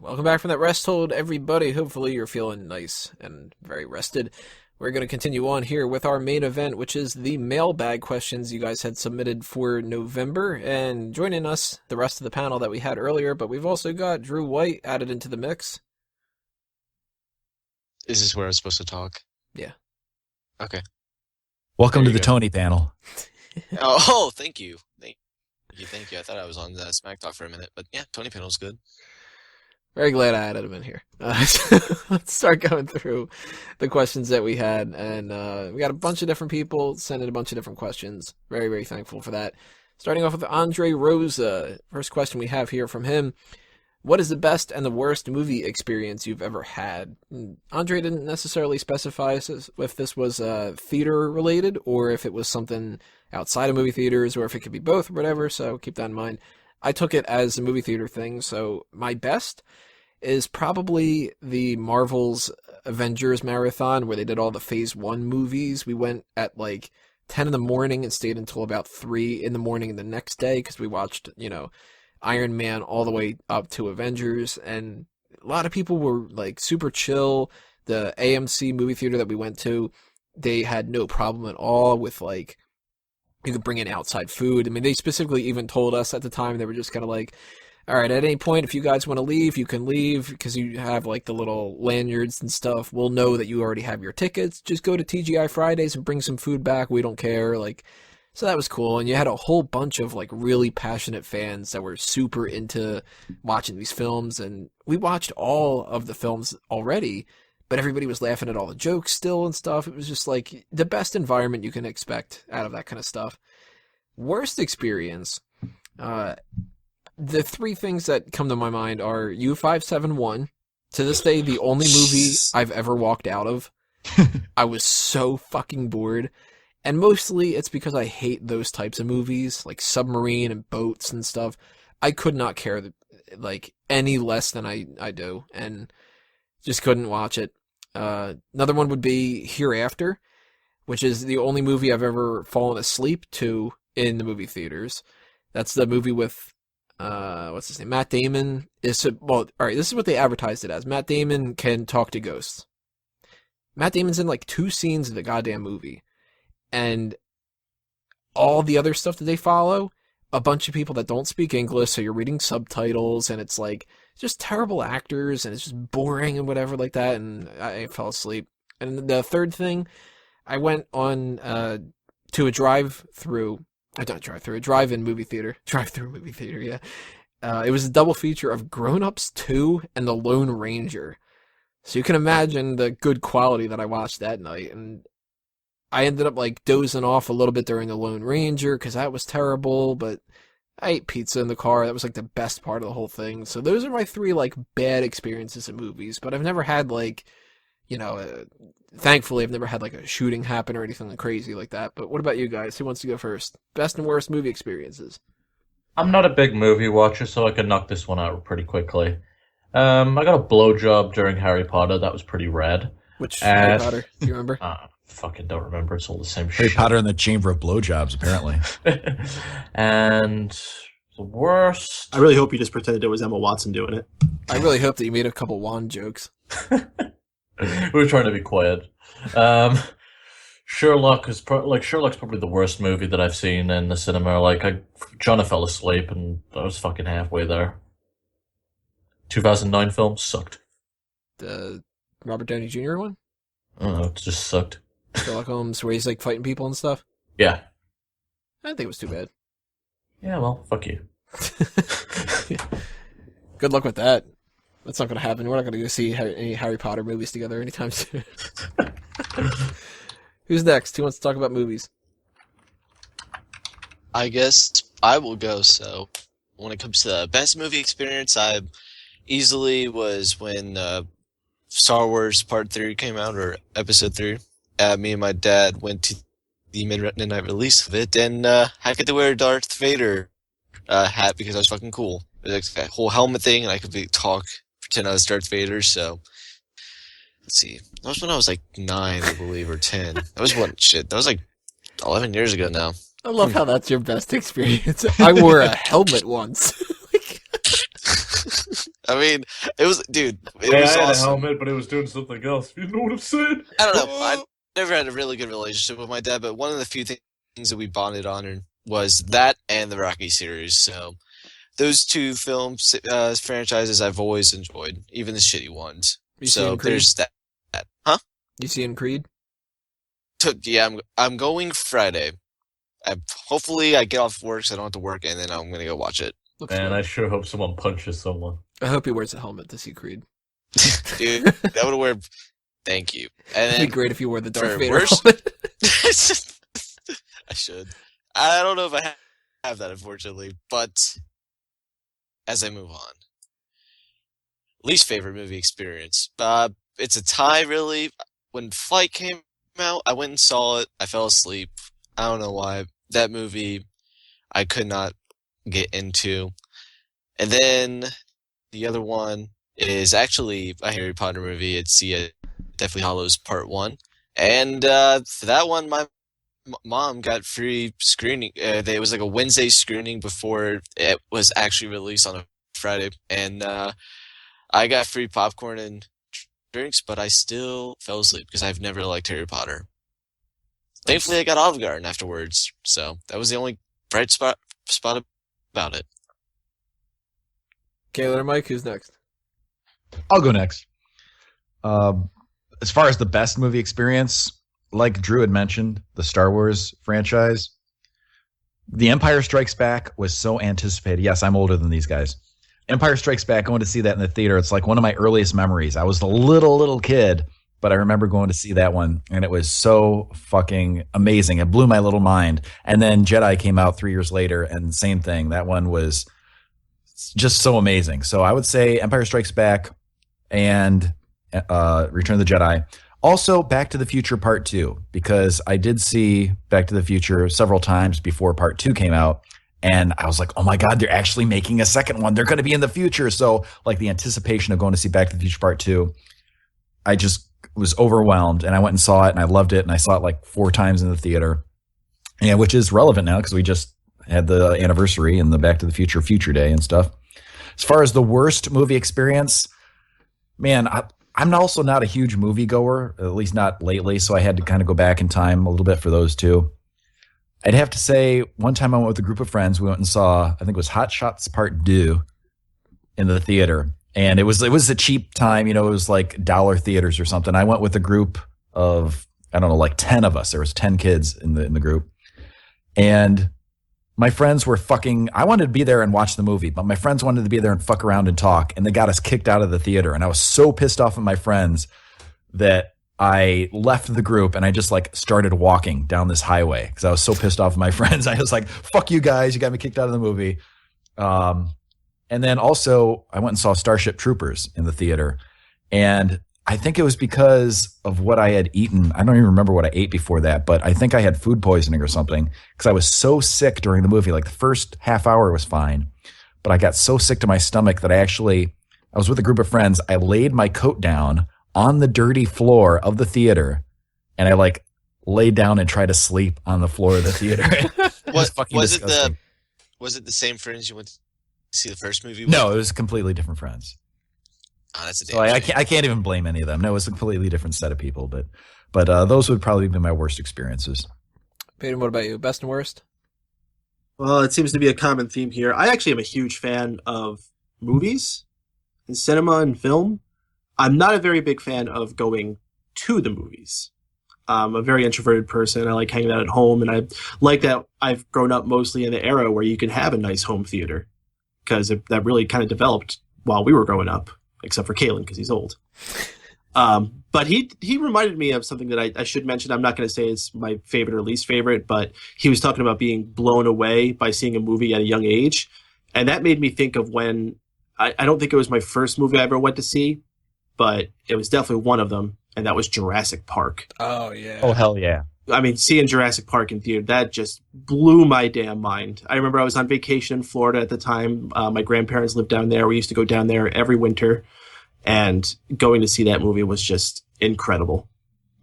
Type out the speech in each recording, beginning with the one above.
Welcome back from that rest hold, everybody. Hopefully you're feeling nice and very rested. We're going to continue on here with our main event, which is the mailbag questions you guys had submitted for November. And joining us, the rest of the panel that we had earlier, but we've also got Drew White added into the mix. Is this where I'm supposed to talk? Yeah. Okay. Welcome to the Tony panel. Oh, thank you. Thank you. I thought I was on Smack Talk for a minute, but yeah, Tony panel's good. Very glad I added him in here. Let's start going through the questions that we had. And we got a bunch of different people sending a bunch of different questions. Very, very thankful for that. Starting off with Andre Rosa. First question we have here from him. What is the best and the worst movie experience you've ever had? Andre didn't necessarily specify if this was theater related or if it was something outside of movie theaters or if it could be both or whatever, so keep that in mind. I took it as a movie theater thing, so my best is probably the Marvel's Avengers Marathon where they did all the Phase 1 movies. We went at like 10 in the morning and stayed until about 3 in the morning the next day because we watched, Iron Man all the way up to Avengers, and a lot of people were like super chill. The AMC movie theater that we went to, they had no problem at all with like you could bring in outside food. I mean, they specifically even told us at the time, they were just kind of like, all right, at any point, if you guys want to leave, you can leave because you have like the little lanyards and stuff. We'll know that you already have your tickets. Just go to TGI Fridays and bring some food back. We don't care. So that was cool. And you had a whole bunch of like really passionate fans that were super into watching these films. And we watched all of the films already, but everybody was laughing at all the jokes still and stuff. It was just like the best environment you can expect out of that kind of stuff. Worst experience. The three things that come to my mind are U571. To this day, the only movie I've ever walked out of. I was so fucking bored. And mostly it's because I hate those types of movies, like submarine and boats and stuff. I could not care like any less than I do, and just couldn't watch it. Another one would be Hereafter, which is the only movie I've ever fallen asleep to in the movie theaters. That's the movie with what's his name? Matt Damon all right, this is what they advertised it as. Matt Damon can talk to ghosts. Matt Damon's in like 2 scenes of the goddamn movie. And all the other stuff that they follow, a bunch of people that don't speak English, so you're reading subtitles, and it's like just terrible actors, and it's just boring and whatever like that, and I fell asleep. And the third thing, I went on to a drive-in movie theater. Drive-through movie theater, yeah. It was a double feature of Grown Ups 2 and The Lone Ranger. So you can imagine the good quality that I watched that night, and I ended up like dozing off a little bit during The Lone Ranger because that was terrible, but I ate pizza in the car. That was like the best part of the whole thing. So those are my 3 like bad experiences in movies, but I've never had like, thankfully I've never had like a shooting happen or anything like crazy like that. But what about you guys? Who wants to go first? Best and worst movie experiences. I'm not a big movie watcher, so I can knock this one out pretty quickly. I got a blowjob during Harry Potter. That was pretty rad. Which Harry Potter? Do you remember? Fucking don't remember. It's all the same Harry shit. Potter and the Chamber of Blowjobs, apparently. And the worst... I really hope you just pretended it was Emma Watson doing it. I really hope that you made a couple wand jokes. We were trying to be quiet. Sherlock's probably the worst movie that I've seen in the cinema. John fell asleep and I was fucking halfway there. 2009 film sucked. The Robert Downey Jr. one? I don't know, it just sucked. Sherlock Holmes, where he's like fighting people and stuff? Yeah. I didn't think it was too bad. Yeah, well, fuck you. Good luck with that. That's not going to happen. We're not going to go see any Harry Potter movies together anytime soon. Who's next? Who wants to talk about movies? I guess I will go. So when it comes to the best movie experience, I easily was when Star Wars Part 3 came out, or Episode 3. Me and my dad went to the midnight release of it, and I got to wear a Darth Vader hat because I was fucking cool. It was like a whole helmet thing, and I could pretend I was Darth Vader, so... Let's see. That was when I was like 9, I believe, or 10. That was like 11 years ago now. I love how that's your best experience. I wore a helmet once. I mean, it was, dude, it Hey, was I had a awesome. helmet, but it was doing something else. You know what I'm saying? I don't know. I never had a really good relationship with my dad, but one of the few things that we bonded on was that and the Rocky series. So those two films franchises I've always enjoyed, even the shitty ones. You So seeing Creed? there's that. Huh? You seeing Creed? Yeah, I'm going Friday. Hopefully I get off work so I don't have to work, and then I'm gonna go watch it. Looks Man, fun. I sure hope someone punches someone. I hope he wears a helmet to see Creed. Dude, that would wear. Thank you. And It'd then be great if you wore the Darth for Vader worse- helmet. I should. I don't know if I have that, unfortunately. But as I move on, least favorite movie experience. It's a tie, really. When Flight came out, I went and saw it. I fell asleep. I don't know why. That movie, I could not get into. And then the other one is actually a Harry Potter movie. It's Deathly Hallows Part 1. And for that one, my mom got free screening. It was like a Wednesday screening before it was actually released on a Friday. And I got free popcorn and drinks, but I still fell asleep because I've never liked Harry Potter. Thankfully, I got Olive Garden afterwards. So that was the only bright spot about it. Kayla or Mike, who's next? I'll go next. As far as the best movie experience, like Drew had mentioned, the Star Wars franchise, The Empire Strikes Back was so anticipated. Yes, I'm older than these guys. Empire Strikes Back, going to see that in the theater, it's like one of my earliest memories. I was a little kid, but I remember going to see that one, and it was so fucking amazing. It blew my little mind. And then Jedi came out 3 years later, and same thing. That one was just so amazing. So I would say Empire Strikes Back and Return of the Jedi. Also, Back to the Future Part 2, because I did see Back to the Future several times before Part 2 came out, and I was like, oh my God, they're actually making a second one. They're going to be in the future. So, like, the anticipation of going to see Back to the Future Part 2, I just was overwhelmed, and I went and saw it, and I loved it, and I saw it like 4 times in the theater, and which is relevant now because we just had the anniversary and the Back to the Future Future Day and stuff. As far as the worst movie experience, man, I'm also not a huge moviegoer, at least not lately, so I had to kind of go back in time a little bit for those two. I'd have to say, one time I went with a group of friends. We went and saw, I think it was Hot Shots Part 2 in the theater. And it was a cheap time, it was like dollar theaters or something. I went with a group of, I don't know, like 10 of us. There was 10 kids in the group. And my friends were I wanted to be there and watch the movie, but my friends wanted to be there and fuck around and talk, and they got us kicked out of the theater. And I was so pissed off at my friends that I left the group and I just like started walking down this highway because I was so pissed off at my friends. I was like, fuck you guys, you got me kicked out of the movie. And then also I went and saw Starship Troopers in the theater, and I think it was because of what I had eaten. I don't even remember what I ate before that, but I think I had food poisoning or something because I was so sick during the movie. Like the first half hour was fine, but I got so sick to my stomach that I was with a group of friends. I laid my coat down on the dirty floor of the theater, and I like laid down and tried to sleep on the floor of the theater. Was disgusting. it the same friends you went to see the first movie with? No, it was completely different friends. Oh, that's a damn So I shame. can't even blame any of them. No, it was a completely different set of people, but those would probably be my worst experiences. Peyton, what about you? Best and worst? Well, it seems to be a common theme here. I actually am a huge fan of movies and cinema and film. I'm not a very big fan of going to the movies. I'm a very introverted person. I like hanging out at home, and I like that I've grown up mostly in the era where you can have a nice home theater, because that really kind of developed while we were growing up, except for Kalen because he's old. But he reminded me of something that I should mention. I'm not going to say it's my favorite or least favorite, but he was talking about being blown away by seeing a movie at a young age. And that made me think of when, I don't think it was my first movie I ever went to see, but it was definitely one of them, and that was Jurassic Park. Oh, yeah. Oh, hell yeah. I mean, seeing Jurassic Park in theater, that just blew my damn mind. I remember I was on vacation in Florida at the time. My grandparents lived down there. We used to go down there every winter, and going to see that movie was just incredible.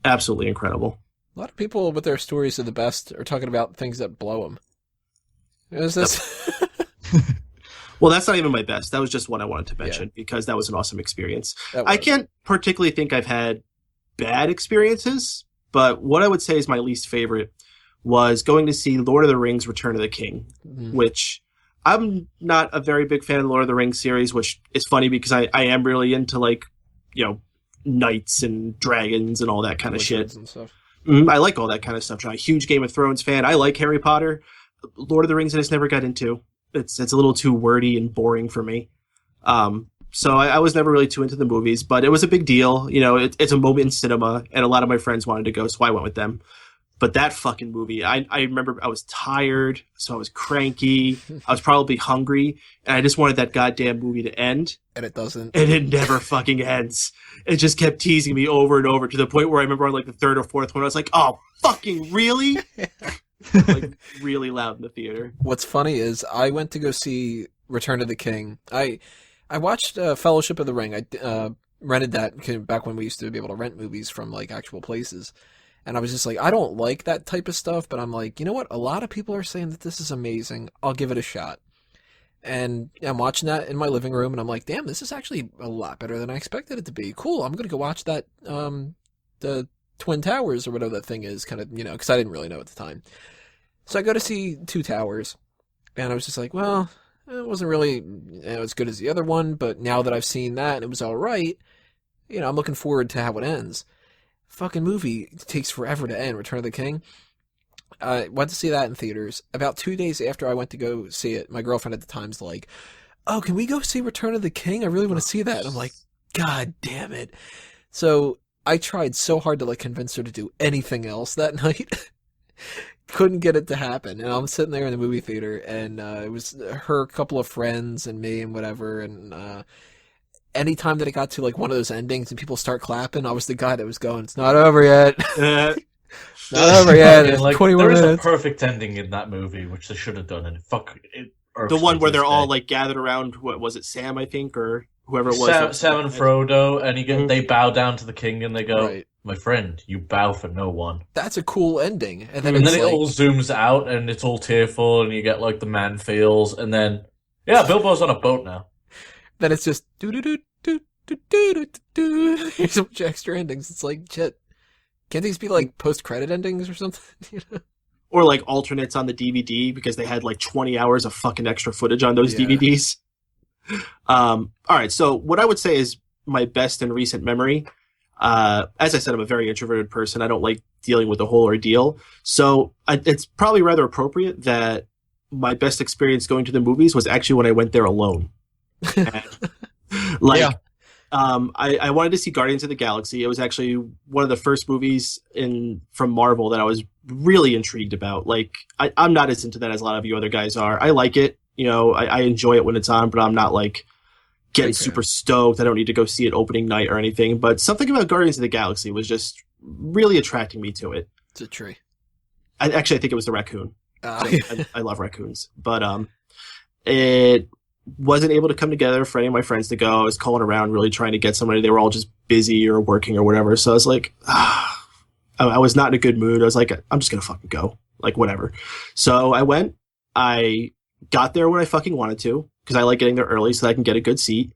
Absolutely incredible. A lot of people with their stories of the best are talking about things that blow them. Is this? Well, that's not even my best. That was just one I wanted to mention because that was an awesome experience. I can't particularly think I've had bad experiences, but what I would say is my least favorite was going to see Lord of the Rings Return of the King, which I'm not a very big fan of the Lord of the Rings series, which is funny because I am really into, like, you know, knights and dragons and all that kind of shit. And stuff. I like all that kind of stuff. I'm a huge Game of Thrones fan. I like Harry Potter. Lord of the Rings I just never got into. It's a little too wordy and boring for me. So I was never really too into the movies, but it was a big deal. You know, it's a moment in cinema, and a lot of my friends wanted to go, so I went with them. But that fucking movie, I remember I was tired, so I was cranky. I was probably hungry, and I just wanted that goddamn movie to end. And it doesn't. And it never fucking ends. It just kept teasing me over and over to the point where I remember on like the third or fourth one, I was like, oh, fucking really? Like really loud in the theater. What's funny is I went to go see Return of the King. I watched Fellowship of the Ring. I rented that back when we used to be able to rent movies from like actual places. And I was just like, I don't like that type of stuff, but I'm like, you know what? A lot of people are saying that this is amazing. I'll give it a shot. And I'm watching that in my living room, and I'm like, damn, this is actually a lot better than I expected it to be. Cool, I'm going to go watch that, the Twin Towers, or whatever that thing is, kind of, you know, because I didn't really know at the time. So I go to see Two Towers, and I was just like, well, it wasn't really as good as the other one, but now that I've seen that and it was all right, you know, I'm looking forward to how it ends. Fucking movie takes forever to end, Return of the King. I went to see that in theaters. About 2 days after I went to go see it, my girlfriend at the time's like, oh, can we go see Return of the King? I really want to see that. And I'm like, God damn it. So I tried so hard to like convince her to do anything else that night. Couldn't get it to happen. And I'm sitting there in the movie theater, and it was her, a couple of friends, and me, and whatever, and anytime that it got to like one of those endings and people start clapping, I was the guy that was going, it's not over yet. Not over yet. It's like, 21 there is minutes. a perfect ending in that movie, which they should have done, and the one where they're all like gathered around, what was it, Sam, I think, or whoever it was. Sam and Frodo, and they bow down to the king, and they go, Right. my friend, you bow for no one. That's a cool ending. And then, And it's then it like, all zooms out, and it's all tearful, and you get like the man feels, and then, yeah, Bilbo's on a boat now. then it's just do. Here's a bunch of extra endings. It's like, shit. Can't these be like post-credit endings or something? You know? Or like alternates on the DVD because they had like 20 hours of fucking extra footage on those DVDs. All right, so what I would say is my best in recent memory. As I said, I'm a very introverted person. I don't like dealing with the whole ordeal. So it's probably rather appropriate that my best experience going to the movies was actually when I went there alone. I wanted to see Guardians of the Galaxy. It was actually one of the first movies from Marvel that I was really intrigued about. Like, I'm not as into that as a lot of you other guys are. I like it. You know, I enjoy it when it's on, but I'm not like getting super stoked. I don't need to go see it opening night or anything. But something about Guardians of the Galaxy was just really attracting me to it. It's a tree. I think it was the raccoon. I love raccoons. But it wasn't able to come together for any of my friends to go. I was calling around really trying to get somebody. They were all just busy or working or whatever. So I was like, I was not in a good mood. I was like, I'm just going to fucking go. Like, whatever. So I went. I got there when I fucking wanted to because I like getting there early so that I can get a good seat.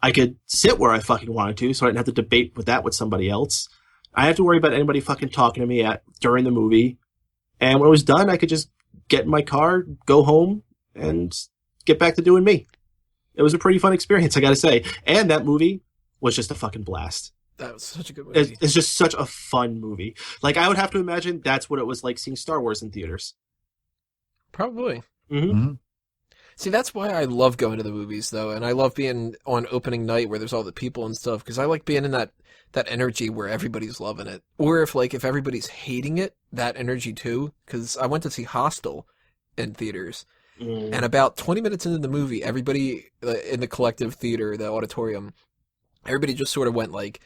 I could sit where I fucking wanted to so I didn't have to debate with somebody else. I didn't have to worry about anybody fucking talking to me during the movie. And when it was done, I could just get in my car, go home, and get back to doing me. It was a pretty fun experience, I gotta say. And that movie was just a fucking blast. That was such a good movie. It's just such a fun movie. Like, I would have to imagine that's what it was like seeing Star Wars in theaters. Probably. Mm-hmm. See, that's why I love going to the movies, though, and I love being on opening night where there's all the people and stuff, because I like being in that energy where everybody's loving it. Or if everybody's hating it, that energy too, because I went to see Hostel in theaters. And about 20 minutes into the movie, everybody in the collective theater, the auditorium, everybody just sort of went like,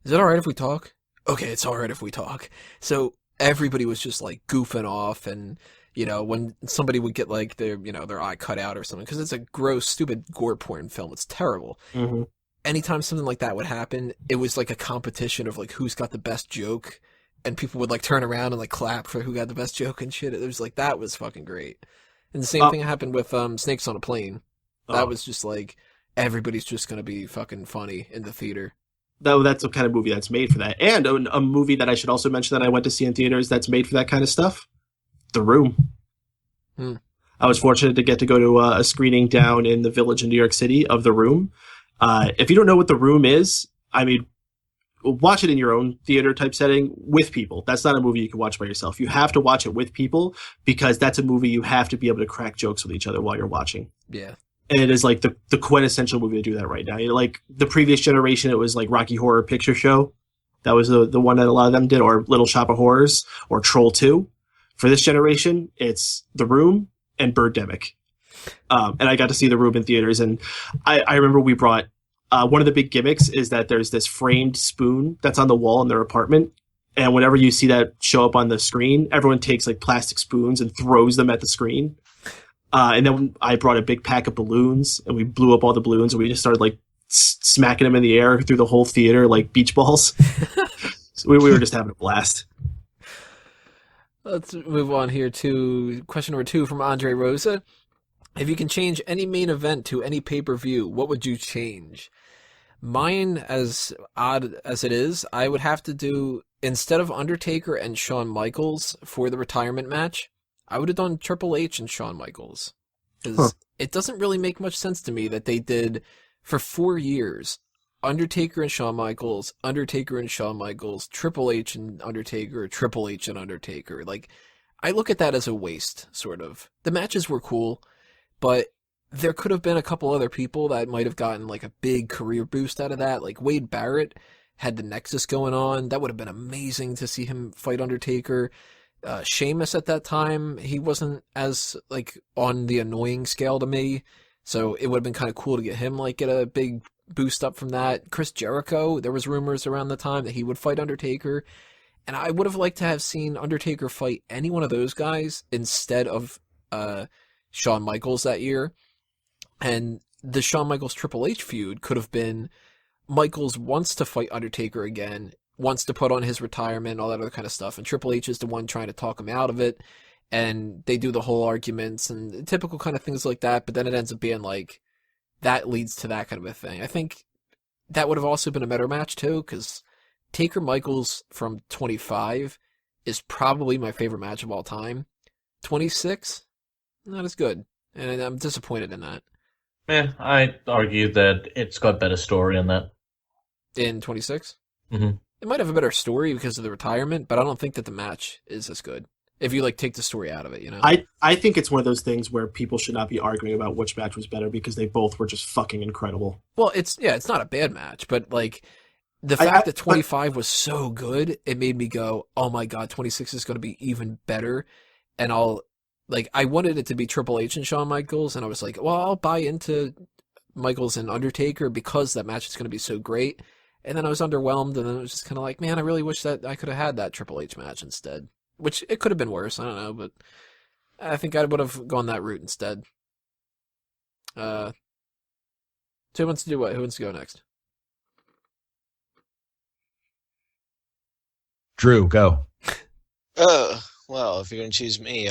is it all right if we talk? Okay, it's all right if we talk. So everybody was just like goofing off, and, you know, when somebody would get like their eye cut out or something, because it's a gross, stupid gore porn film. It's terrible. Mm-hmm. Anytime something like that would happen, it was like a competition of like who's got the best joke, and people would like turn around and like clap for who got the best joke and shit. It was like, that was fucking great. And the same thing happened with Snakes on a Plane. That Oh, was just like everybody's just gonna be fucking funny in the theater. that's the kind of movie that's made for that. And a movie that I should also mention that I went to see in theaters that's made for that kind of stuff. The Room. Hmm. I was fortunate to get to go to a screening down in the Village in New York City of The Room. If you don't know what The Room is, I mean, watch it in your own theater type setting with people. That's not a movie you can watch by yourself. You have to watch it with people because that's a movie you have to be able to crack jokes with each other while you're watching. Yeah. And it is like the quintessential movie to do that right now. Like the previous generation, it was like Rocky Horror Picture Show. That was the one that a lot of them did, or Little Shop of Horrors, or Troll 2. For this generation, it's The Room and Birdemic. And I got to see The Room in theaters. And I remember we brought one of the big gimmicks is that there's this framed spoon that's on the wall in their apartment. And whenever you see that show up on the screen, everyone takes like plastic spoons and throws them at the screen. And then I brought a big pack of balloons and we blew up all the balloons and we just started like smacking them in the air through the whole theater like beach balls. So we were just having a blast. Let's move on here to question number 2 from Andre Rosa. If you can change any main event to any pay-per-view, what would you change? Mine, as odd as it is, I would have to do, instead of Undertaker and Shawn Michaels for the retirement match, I would have done Triple H and Shawn Michaels. Because it doesn't really make much sense to me that they did, for 4 years, Undertaker and Shawn Michaels, Undertaker and Shawn Michaels, Triple H and Undertaker, Triple H and Undertaker. Like, I look at that as a waste, sort of. The matches were cool, but there could have been a couple other people that might have gotten like a big career boost out of that. Like Wade Barrett had the Nexus going on. That would have been amazing to see him fight Undertaker. Sheamus at that time, he wasn't as like on the annoying scale to me. So it would have been kind of cool to get him like get a big boost up from that. Chris Jericho, there was rumors around the time that he would fight Undertaker. And I would have liked to have seen Undertaker fight any one of those guys instead of Shawn Michaels that year. And the Shawn Michaels Triple H feud could have been Michaels wants to fight Undertaker again, wants to put on his retirement, all that other kind of stuff. And Triple H is the one trying to talk him out of it. And they do the whole arguments and typical kind of things like that. But then it ends up being like, that leads to that kind of a thing. I think that would have also been a better match too, because Taker Michaels from 25 is probably my favorite match of all time. 26, not as good. And I'm disappointed in that. Yeah, I argue that it's got better story in that. In 26? Mm-hmm. It might have a better story because of the retirement, but I don't think that the match is as good. If you like take the story out of it, you know? I think it's one of those things where people should not be arguing about which match was better because they both were just fucking incredible. Well, it's not a bad match, but like the fact that 25 was so good, it made me go, oh my god, 26 is going to be even better. And I wanted it to be Triple H and Shawn Michaels, and I was like, well, I'll buy into Michaels and Undertaker because that match is going to be so great. And then I was underwhelmed, and then it was just kind of like, man, I really wish that I could have had that Triple H match instead. Which, it could have been worse, I don't know, but I think I would have gone that route instead. So who wants to do what? Who wants to go next? Drew, go. Well, if you're gonna choose me,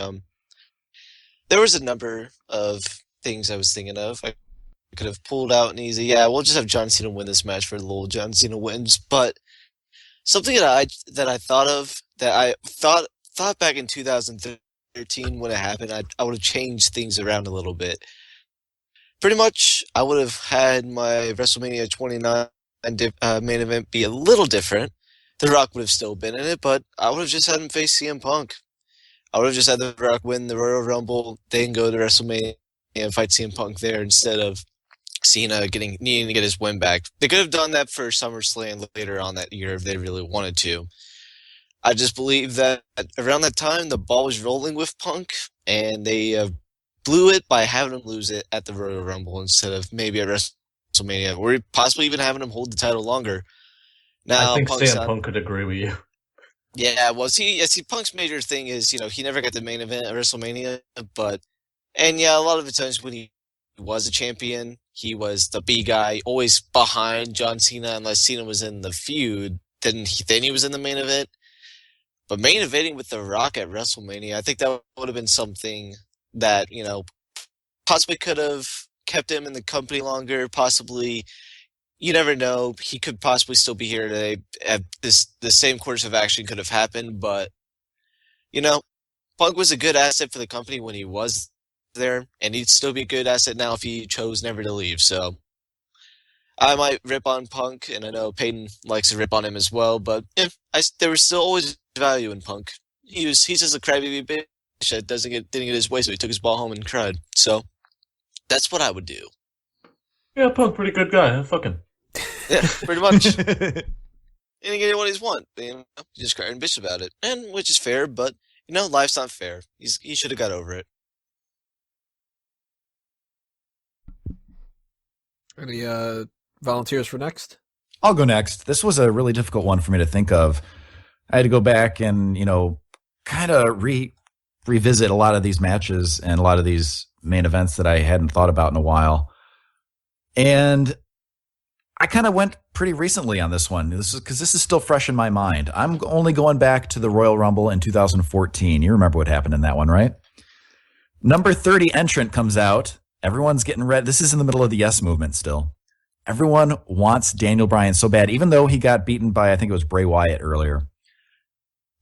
there was a number of things I was thinking of. I could have pulled out an easy, yeah, we'll just have John Cena win this match for the little John Cena wins. But something that I thought of that I thought back in 2013 when it happened, I would have changed things around a little bit. Pretty much, I would have had my WrestleMania 29 main event be a little different. The Rock would have still been in it, but I would have just had him face CM Punk. I would have just had The Rock win the Royal Rumble, then go to WrestleMania and fight CM Punk there instead of Cena needing to get his win back. They could have done that for SummerSlam later on that year if they really wanted to. I just believe that around that time, the ball was rolling with Punk, and they blew it by having him lose it at the Royal Rumble instead of maybe at WrestleMania, or possibly even having him hold the title longer. Now, I think CM Punk could agree with you. Yeah, well, see, Punk's major thing is, he never got the main event at WrestleMania, and a lot of the times when he was a champion, he was the B guy, always behind John Cena, unless Cena was in the feud, then he was in the main event. But main eventing with The Rock at WrestleMania, I think that would have been something that, possibly could have kept him in the company longer. Possibly, you never know. He could possibly still be here today. The same course of action could have happened, but you know, Punk was a good asset for the company when he was there, and he'd still be a good asset now if he chose never to leave. So I might rip on Punk, and I know Peyton likes to rip on him as well, but there was still always value in Punk. He's just a crybaby bitch that didn't get his way, so he took his ball home and cried. So that's what I would do. Yeah, Punk, pretty good guy. Fuck him. Yeah, pretty much. He didn't get what he's want. He just cried and bitched about it, and which is fair, but life's not fair. He should have got over it. Any volunteers for next? I'll go next. This was a really difficult one for me to think of. I had to go back and, kind of revisit a lot of these matches and a lot of these main events that I hadn't thought about in a while. And I kind of went pretty recently on this one. This is still fresh in my mind. I'm only going back to the Royal Rumble in 2014. You remember what happened in that one, right? Number 30 entrant comes out. Everyone's getting ready. This is in the middle of the Yes Movement still. Everyone wants Daniel Bryan so bad, even though he got beaten by, I think it was Bray Wyatt earlier.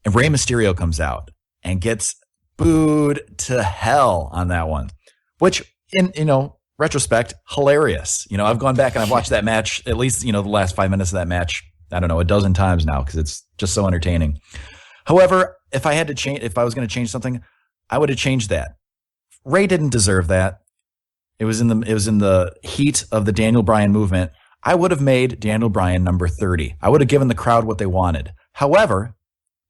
And Rey Mysterio comes out and gets booed to hell on that one, which in, retrospect, hilarious. I've gone back and I've watched that match, at least, the last 5 minutes of that match, I don't know, a dozen times now because it's just so entertaining. However, if I was going to change something, I would have changed that. Rey didn't deserve that. It was in the heat of the Daniel Bryan movement. I would have made Daniel Bryan number 30. I would have given the crowd what they wanted. However,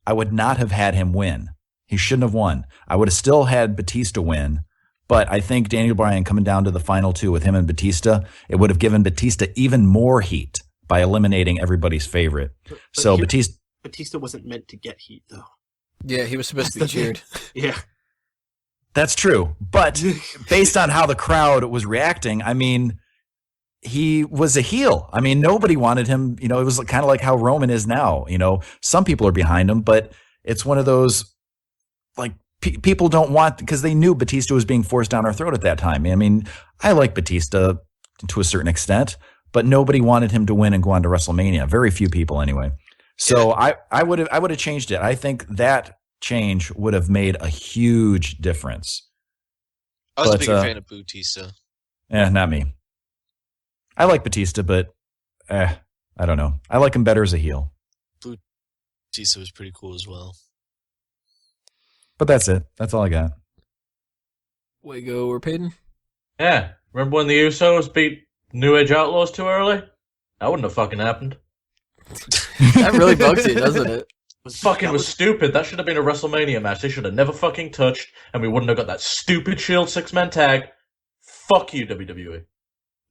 I would not have had him win. He shouldn't have won. I would have still had Batista win, but I think Daniel Bryan coming down to the final two with him and Batista, it would have given Batista even more heat by eliminating everybody's favorite. Batista wasn't meant to get heat, though. Yeah, he was supposed to be cheered. Yeah. That's true. But based on how the crowd was reacting, I mean, he was a heel. I mean, nobody wanted him. It was kind of like how Roman is now. Some people are behind him, but it's one of those, like, people don't want, because they knew Batista was being forced down our throat at that time. I mean, I like Batista to a certain extent, but nobody wanted him to win and go on to WrestleMania. Very few people anyway. So yeah. I would have changed it. I think that change would have made a huge difference. I was a bigger fan of Batista. Not me. I like Batista, but I don't know. I like him better as a heel. Batista was pretty cool as well. But that's it. That's all I got. Way to go, we're Peyton. Yeah. Remember when the Usos beat New Age Outlaws too early? That wouldn't have fucking happened. That really bugs you, doesn't it? Was stupid. That should have been a WrestleMania match. They should have never fucking touched, and we wouldn't have got that stupid Shield 6-man tag. Fuck you, WWE.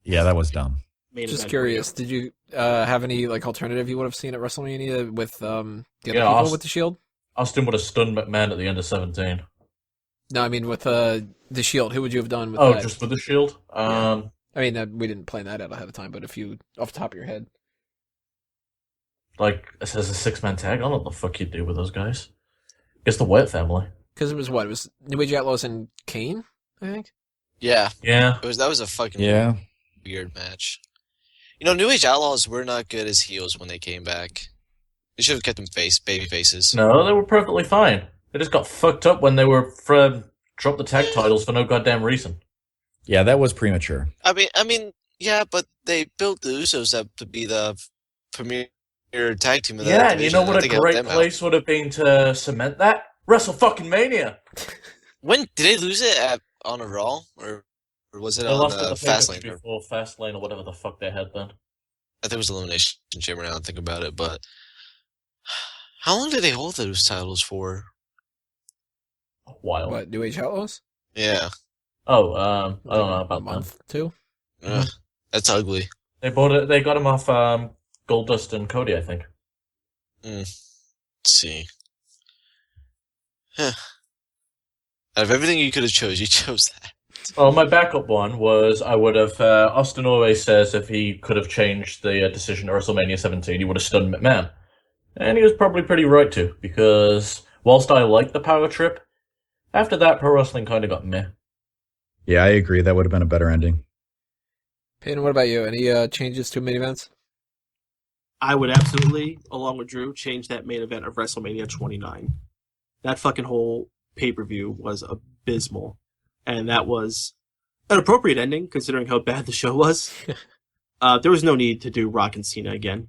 Yeah, that was dumb. Just curious, did you have any alternative you would have seen at WrestleMania with the other people with the Shield? Austin would have stunned McMahon at the end of 17. No, I mean with the Shield. Who would you have done with that? Just with the Shield? Yeah. I mean, we didn't plan that out ahead of time, but if you, off the top of your head. As a 6-man tag? I don't know what the fuck you'd do with those guys. It's the Wyatt family. Because it was what? It was New Age Outlaws and Kane, I think? Yeah. Yeah. That was a fucking weird match. New Age Outlaws were not good as heels when they came back. They should have kept them baby faces. No, they were perfectly fine. They just got fucked up when they were dropped the tag titles for no goddamn reason. Yeah, that was premature. I mean, yeah, but they built the Usos up to be the premier tag team of that division. You know what a great place would have been to cement that? Wrestle-fucking-Mania! When did they lose it on a Raw? Or was it on Fastlane? Before Fastlane or whatever the fuck they had then. I think it was Elimination Chamber now I think about it, but how long did they hold those titles for? A while. What, New Age Outlaws? Yeah. Oh, I don't know about a month, too. That's ugly. They bought it. They got him off Goldust and Cody, I think. Let's see. Huh. Out of everything you could have chose, you chose that. Well, my backup one was I would have. Austin always says if he could have changed the decision at WrestleMania 17, he would have stunned McMahon. And he was probably pretty right to, because whilst I liked the power trip, after that, pro wrestling kind of got meh. Yeah, I agree. That would have been a better ending. Peyton, what about you? Any changes to main events? I would absolutely, along with Drew, change that main event of WrestleMania 29. That fucking whole pay-per-view was abysmal. And that was an appropriate ending, considering how bad the show was. There was no need to do Rock and Cena again.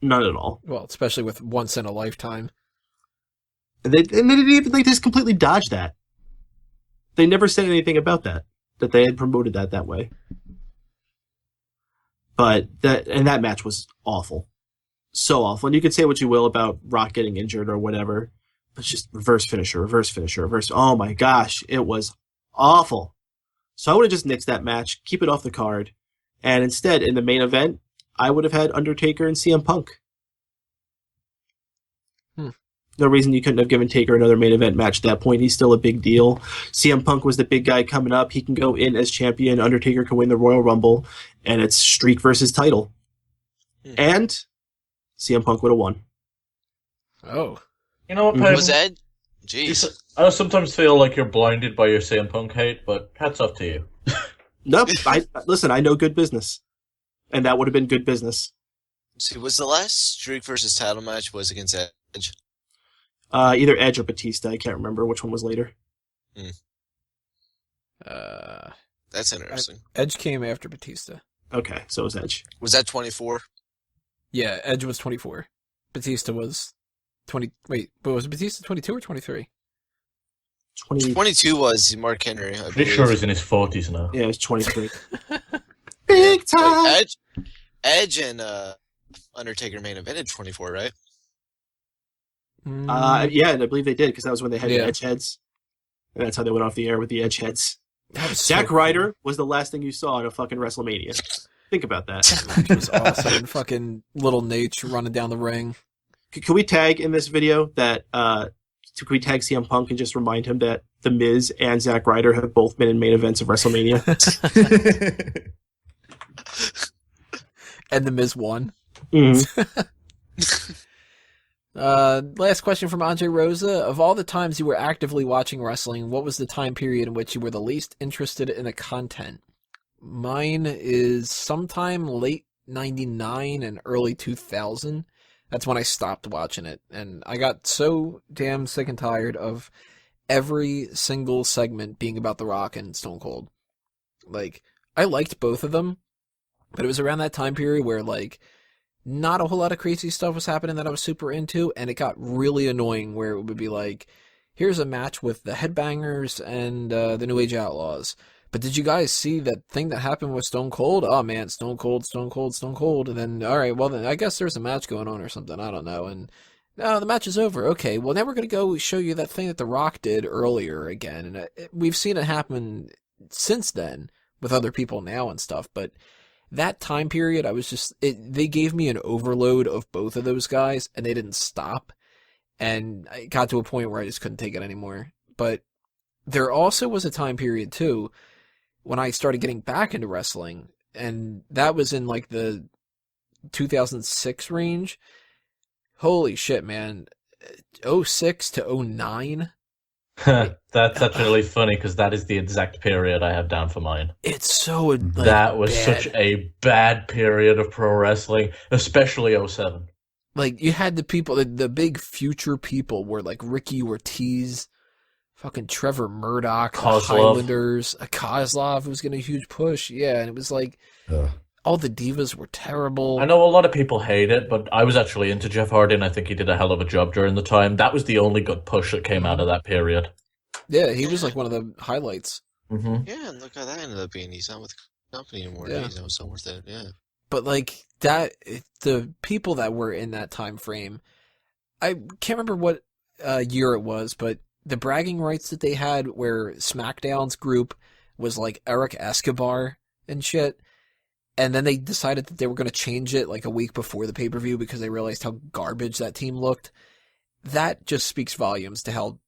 None at all. Well, especially with once in a lifetime. They didn't even, they just completely dodged that. They never said anything about that they had promoted that way. But that match was awful. So awful. And you could say what you will about Rock getting injured or whatever, but it's just reverse finisher. Oh my gosh, it was awful. So I would have just nixed that match, keep it off the card, and instead, in the main event, I would have had Undertaker and CM Punk. No reason you couldn't have given Taker another main event match at that point. He's still a big deal. CM Punk was the big guy coming up. He can go in as champion. Undertaker can win the Royal Rumble, and it's streak versus title. And CM Punk would have won. Oh. You know what, Peyton? Was Ed? Jeez. I sometimes feel like you're blinded by your CM Punk hate, but hats off to you. Nope. Listen, I know good business. And that would have been good business. See, was the last streak versus title match was against Edge? Either Edge or Batista. I can't remember which one was later. That's interesting. Edge came after Batista. Okay, so it was Edge. Was that 24? Yeah, Edge was 24. Batista was 20. Wait, but was Batista 22 or 23? 22 was Mark Henry. Pretty sure he's in his 40s now. Yeah, it was 23. Big time! Like Edge and Undertaker main evented 24, right? Yeah, and I believe they did, because that was when they had the Yeah. Edge heads. And that's how they went off the air with the Edge heads. That was Zack so Ryder was the last thing you saw at a fucking WrestleMania. Think about that. It was awesome. And fucking little Nate running down the ring. Can we tag in this video that, can we tag CM Punk and just remind him that The Miz and Zack Ryder have both been in main events of WrestleMania? And the Miz won. Mm-hmm. Last question from Andre Rosa. Of all the times you were actively watching wrestling, what was the time period in which you were the least interested in the content? Mine is sometime late 99 and early 2000. That's when I stopped watching it. And I got so damn sick and tired of every single segment being about The Rock and Stone Cold. Like, I liked both of them, but it was around that time period where, like, not a whole lot of crazy stuff was happening that I was super into, and it got really annoying where it would be like, here's a match with the Headbangers and the New Age Outlaws. But did you guys see that thing that happened with Stone Cold? Oh man, Stone Cold. And then, alright, well then, I guess there's a match going on or something, I don't know. And, no, the match is over. Okay, well now we're going to go show you that thing that The Rock did earlier again. And we've seen it happen since then with other people now and stuff, but that time period, I was just, they gave me an overload of both of those guys, and they didn't stop. And I got to a point where I just couldn't take it anymore. But there also was a time period, too, when I started getting back into wrestling, and that was in, like, the 2006 range. Holy shit, man. 06 to 09. That's actually funny, because that is the exact period I have down for mine. It's so, like, that was bad. such a bad period of pro wrestling, especially 07. Like, you had the people, the big future people were like Ricky Ortiz, fucking Trevor Murdoch, the Kozlov. Highlanders, Kozlov was getting a huge push. Yeah, and it was like, all the divas were terrible. I know a lot of people hate it, but I was actually into Jeff Hardy, and I think he did a hell of a job during the time. That was the only good push that came out of that period. Yeah, he was like one of the highlights. Mm-hmm. Yeah, and look how that ended up being. He's not with the company anymore. Yeah. He's not worth it. Yeah. But like that, the people that were in that time frame, I can't remember what year it was, but the bragging rights that they had where SmackDown's group was like Eric Escobar and shit. And then they decided that they were going to change it like a week before the pay-per-view because they realized how garbage that team looked. That just speaks volumes to how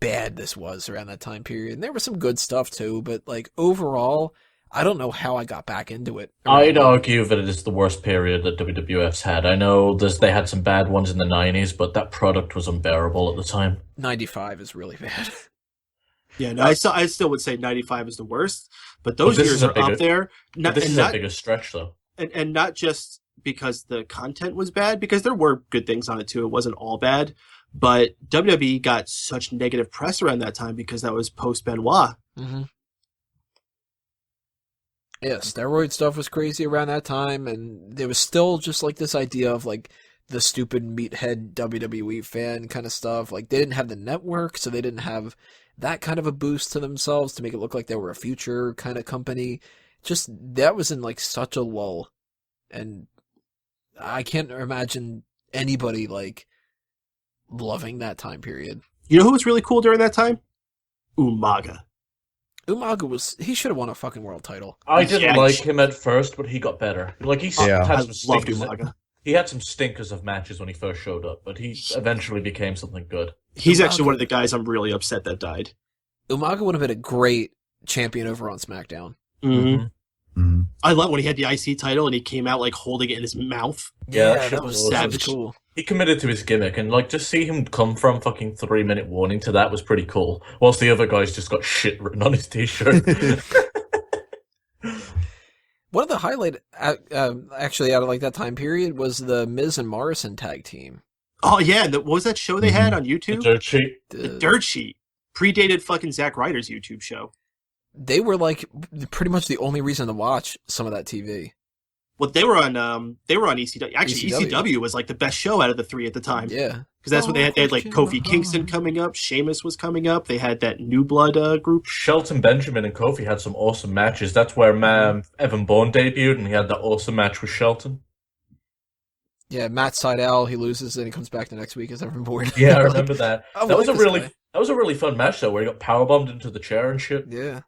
bad this was around that time period. And there was some good stuff too, but like overall, I don't know how I got back into it. I'd argue that it is the worst period that WWF's had. I know they had some bad ones in the 90s, but that product was unbearable at the time. 95 is really bad. Yeah, no, I still would say 95 is the worst, but those this years is a are up bigger- there. But this is a bigger stretch, though. And not just because the content was bad, because there were good things on it too. It wasn't all bad, but WWE got such negative press around that time because that was post Benoit. Mm-hmm. Yeah, steroid stuff was crazy around that time, and there was still just like this idea of like the stupid meathead WWE fan kind of stuff. Like they didn't have the network, so they didn't have that kind of a boost to themselves to make it look like they were a future kind of company. Just that was in like such a lull, and I can't imagine anybody like loving that time period. You know who was really cool during that time? Umaga. Umaga he should have won a fucking world title. I didn't Yeah, like him at first, but he got better. Like he Yeah. had I some loved stinkers. Umaga. He had some stinkers of matches when he first showed up, but he eventually became something good. He's Umaga. actually one of the guys I'm really upset that died. Umaga would have been a great champion over on SmackDown. Mm-hmm. Mhm. I love when he had the IC title and he came out like holding it in his mouth. Yeah, that shit was was savage. cool. He committed to his gimmick, and like just see him come from fucking 3-minute warning to that was pretty cool. Whilst the other guys just got shit written on his t-shirt. One of the highlight, actually, out of like that time period was the Miz and Morrison tag team. Oh yeah, what was that show they had on The YouTube? dirt sheet. The Dirt Sheet. Predated fucking Zack Ryder's YouTube show. They were like pretty much the only reason to watch some of that TV. Well, they were on ECW. Actually, ECW. ECW was like the best show out of the three at the time. Yeah, Because that's what they had. They had like Kofi Kingston coming up. Sheamus was coming up. They had that New Blood group. Shelton Benjamin and Kofi had some awesome matches. That's where Evan Bourne debuted, and he had that awesome match with Shelton. yeah. Matt Sydal, he loses and he comes back the next week as Evan Bourne. Yeah, I remember that. I That was like a this really guy. that was a really fun match though, where he got powerbombed into the chair and shit. Yeah.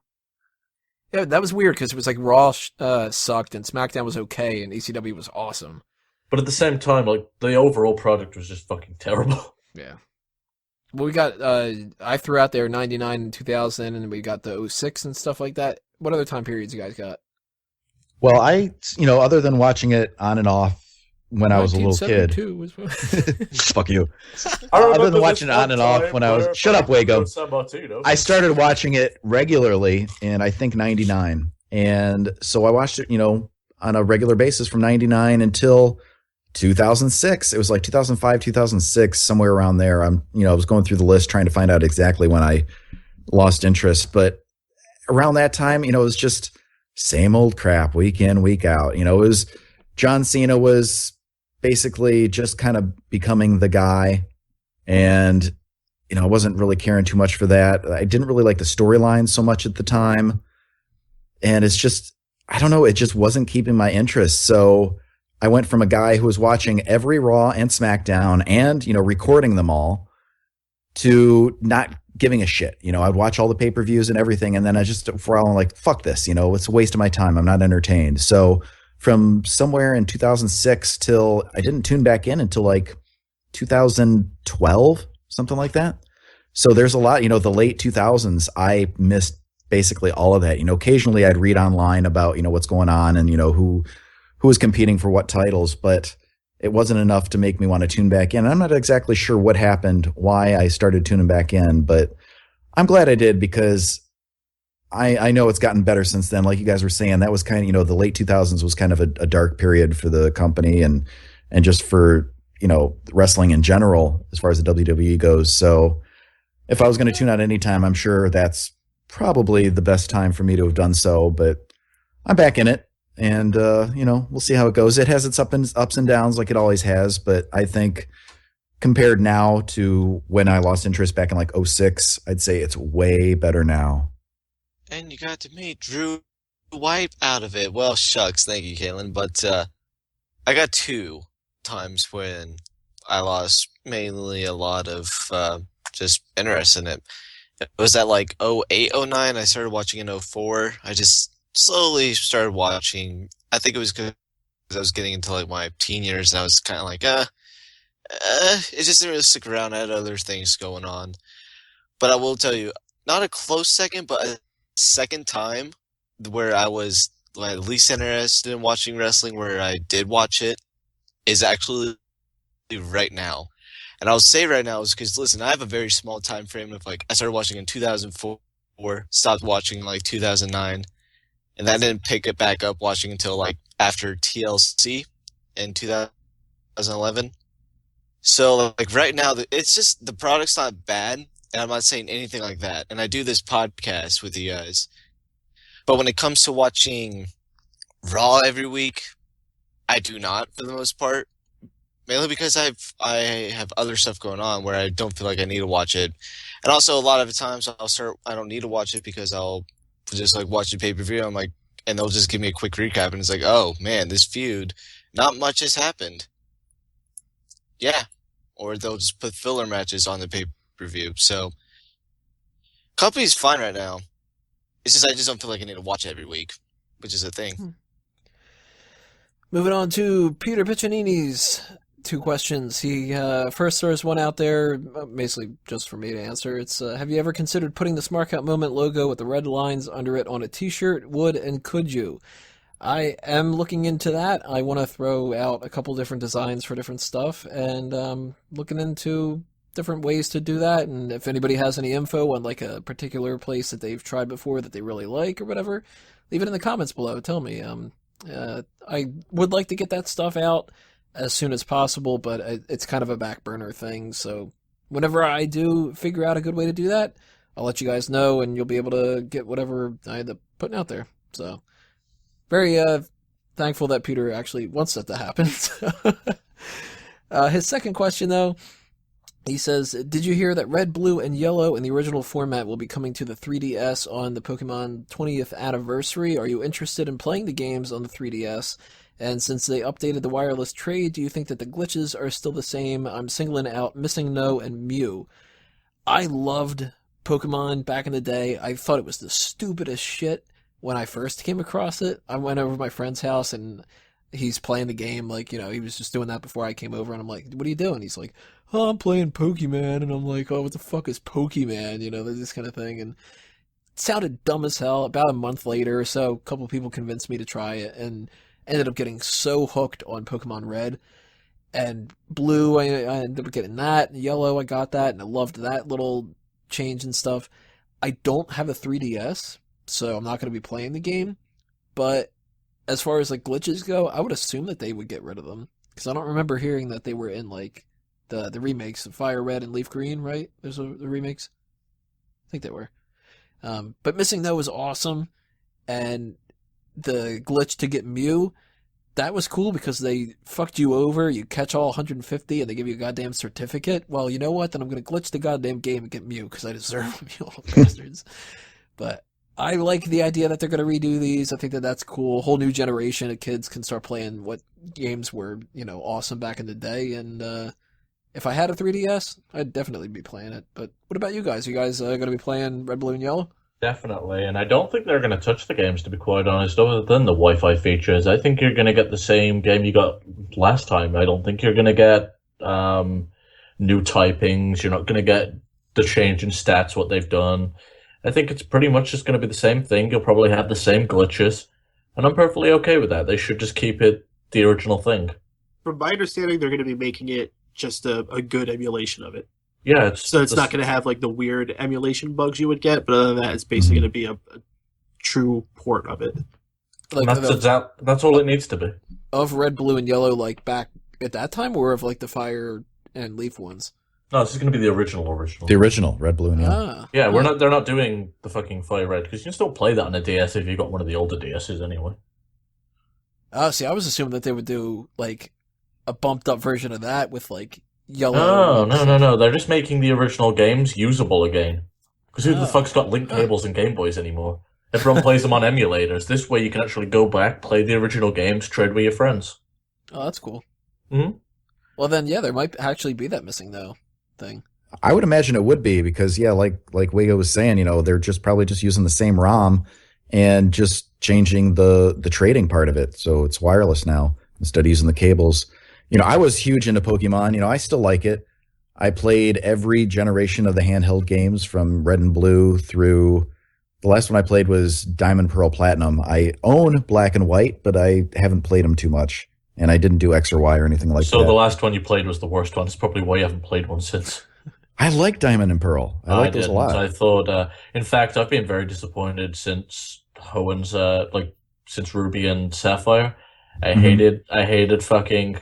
Yeah, that was weird because it was like Raw sucked and SmackDown was okay and ECW was awesome. But at the same time, like the overall product was just fucking terrible. Yeah. Well, we got, I threw out there 99 and 2000, and we got the 06 and stuff like that. What other time periods you guys got? Well, other than watching it on and off when I was a little kid. 1972 was Fuck you. I remember Other than this watching it on one and off time when I was- where Shut up, fucking Wago. San Martino- I started watching it regularly in, I think, 99. And so I watched it, on a regular basis from 99 until 2006. It was like 2005, 2006, somewhere around there. I was going through the list trying to find out exactly when I lost interest. But around that time, it was just same old crap week in, week out. It was John Cena was basically just kind of becoming the guy. And, I wasn't really caring too much for that. I didn't really like the storyline so much at the time. And it's just, I don't know, it just wasn't keeping my interest. So I went from a guy who was watching every Raw and SmackDown and, recording them all to not giving a shit. I'd watch all the pay-per-views and everything. And then I just, for a while, I'm like, fuck this, it's a waste of my time. I'm not entertained. So from somewhere in 2006 till I didn't tune back in until like 2012, something like that. So there's a lot, the late 2000s, I missed basically all of that. Occasionally I'd read online about, what's going on and, who was competing for what titles, but it wasn't enough to make me want to tune back in. I'm not exactly sure what happened, why I started tuning back in, but I'm glad I did because I know it's gotten better since then. Like you guys were saying, that was kind of, the late 2000s was kind of a dark period for the company and just for, wrestling in general, as far as the WWE goes. So if I was going to tune out any time, I'm sure that's probably the best time for me to have done so, but I'm back in it and, we'll see how it goes. It has its ups and downs like it always has, but I think compared now to when I lost interest back in like 06, I'd say it's way better now. And you got to meet Drew White out of it. Well, shucks, thank you, Caitlin. But I got 2 times when I lost mainly a lot of just interest in it. It was at like 08, 09. I started watching in 04. I just slowly started watching. I think it was because I was getting into like my teen years, and I was kind of like, it just didn't really stick around. I had other things going on. But I will tell you, not a close second, but a second time where I was like least interested in watching wrestling, where I did watch it, is actually right now. And I'll say right now is because, listen, I have a very small time frame of like, I started watching in 2004, stopped watching in like 2009, and I didn't pick it back up watching until like after TLC in 2011. So like right now, it's just the product's not bad, and I'm not saying anything like that. And I do this podcast with you guys, but when it comes to watching Raw every week, I do not for the most part. Mainly because I have other stuff going on where I don't feel like I need to watch it, and also a lot of the times I don't need to watch it because I'll just like watch the pay-per-view. I'm like, and they'll just give me a quick recap, and it's like, oh man, this feud, not much has happened. Yeah, or they'll just put filler matches on the pay-per-view. So, company's fine right now. It's just I just don't feel like I need to watch it every week, which is a thing. Moving on to Peter Piccininni's 2 questions. He first throws one out there, basically just for me to answer. It's, have you ever considered putting the Smark Out Moment logo with the red lines under it on a t-shirt? Would and could you? I am looking into that. I want to throw out a couple different designs for different stuff, and looking into different ways to do that. And if anybody has any info on like a particular place that they've tried before that they really like or whatever, leave it in the comments below. Tell me. I would like to get that stuff out as soon as possible, but it's kind of a back burner thing. So whenever I do figure out a good way to do that, I'll let you guys know, and you'll be able to get whatever I end up putting out there. So very thankful that Peter actually wants that to happen. His second question, though, he says, did you hear that red, blue, and yellow in the original format will be coming to the 3DS on the Pokemon 20th anniversary? Are you interested in playing the games on the 3DS? And since they updated the wireless trade, do you think that the glitches are still the same? I'm singling out missingknow and Mew. I loved Pokemon back in the day. I thought it was the stupidest shit when I first came across it. I went over to my friend's house and he's playing the game, like, he was just doing that before I came over, and I'm like, what are you doing? He's like, oh, I'm playing Pokemon, and I'm like, oh, what the fuck is Pokemon? This kind of thing, and it sounded dumb as hell. About a month later or so, a couple people convinced me to try it, and ended up getting so hooked on Pokemon Red and Blue. I ended up getting that, and Yellow, I got that, and I loved that little change and stuff. I don't have a 3DS, so I'm not going to be playing the game, but as far as like glitches go, I would assume that they would get rid of them, because I don't remember hearing that they were in like the remakes of Fire Red and Leaf Green, right? There's the remakes. I think they were. But missingknow was awesome, and the glitch to get Mew, that was cool because they fucked you over. You catch all 150 and they give you a goddamn certificate. Well, you know what? Then I'm going to glitch the goddamn game and get Mew because I deserve them, you little bastards. But I like the idea that they're going to redo these. I think that that's cool. A whole new generation of kids can start playing what games were, awesome back in the day. And if I had a 3DS, I'd definitely be playing it. But what about you guys? You guys going to be playing Red, Blue, and Yellow? Definitely, and I don't think they're going to touch the games, to be quite honest, other than the Wi-Fi features. I think you're going to get the same game you got last time. I don't think you're going to get new typings. You're not going to get the change in stats, what they've done. I think it's pretty much just going to be the same thing. You'll probably have the same glitches, and I'm perfectly okay with that. They should just keep it the original thing. From my understanding, they're going to be making it just a good emulation of it. Yeah, it's not going to have like the weird emulation bugs you would get, but other than that, it's basically going to be a true port of it. Like that's all it needs to be. Of Red, Blue, and Yellow, like back at that time, or of like the Fire and Leaf ones? No, this is going to be the original. The original Red, Blue, and Yellow. Yeah, they're not doing the fucking Fire Red because you can still play that on a DS if you got one of the older DSs anyway. See, I was assuming that they would do like a bumped up version of that with like Yellow. No. They're just making the original games usable again. Because who the fuck's got link cables and Game Boys anymore? Everyone plays them on emulators. This way you can actually go back, play the original games, trade with your friends. Oh, that's cool. Mm-hmm. Well, then, yeah, there might actually be that missingknow thing. I would imagine it would be because, yeah, like Wigo was saying, they're just probably just using the same ROM and just changing the trading part of it. So it's wireless now instead of using the cables. I was huge into Pokemon. I still like it. I played every generation of the handheld games from Red and Blue through the last one I played was Diamond, Pearl, Platinum. I own Black and White, but I haven't played them too much. And I didn't do X or Y or anything like that. So the last one you played was the worst one. It's probably why you haven't played one since. I like Diamond and Pearl. I like those a didn't. lot. I thought, in fact, I've been very disappointed since Hoen's, since Ruby and Sapphire. I hated fucking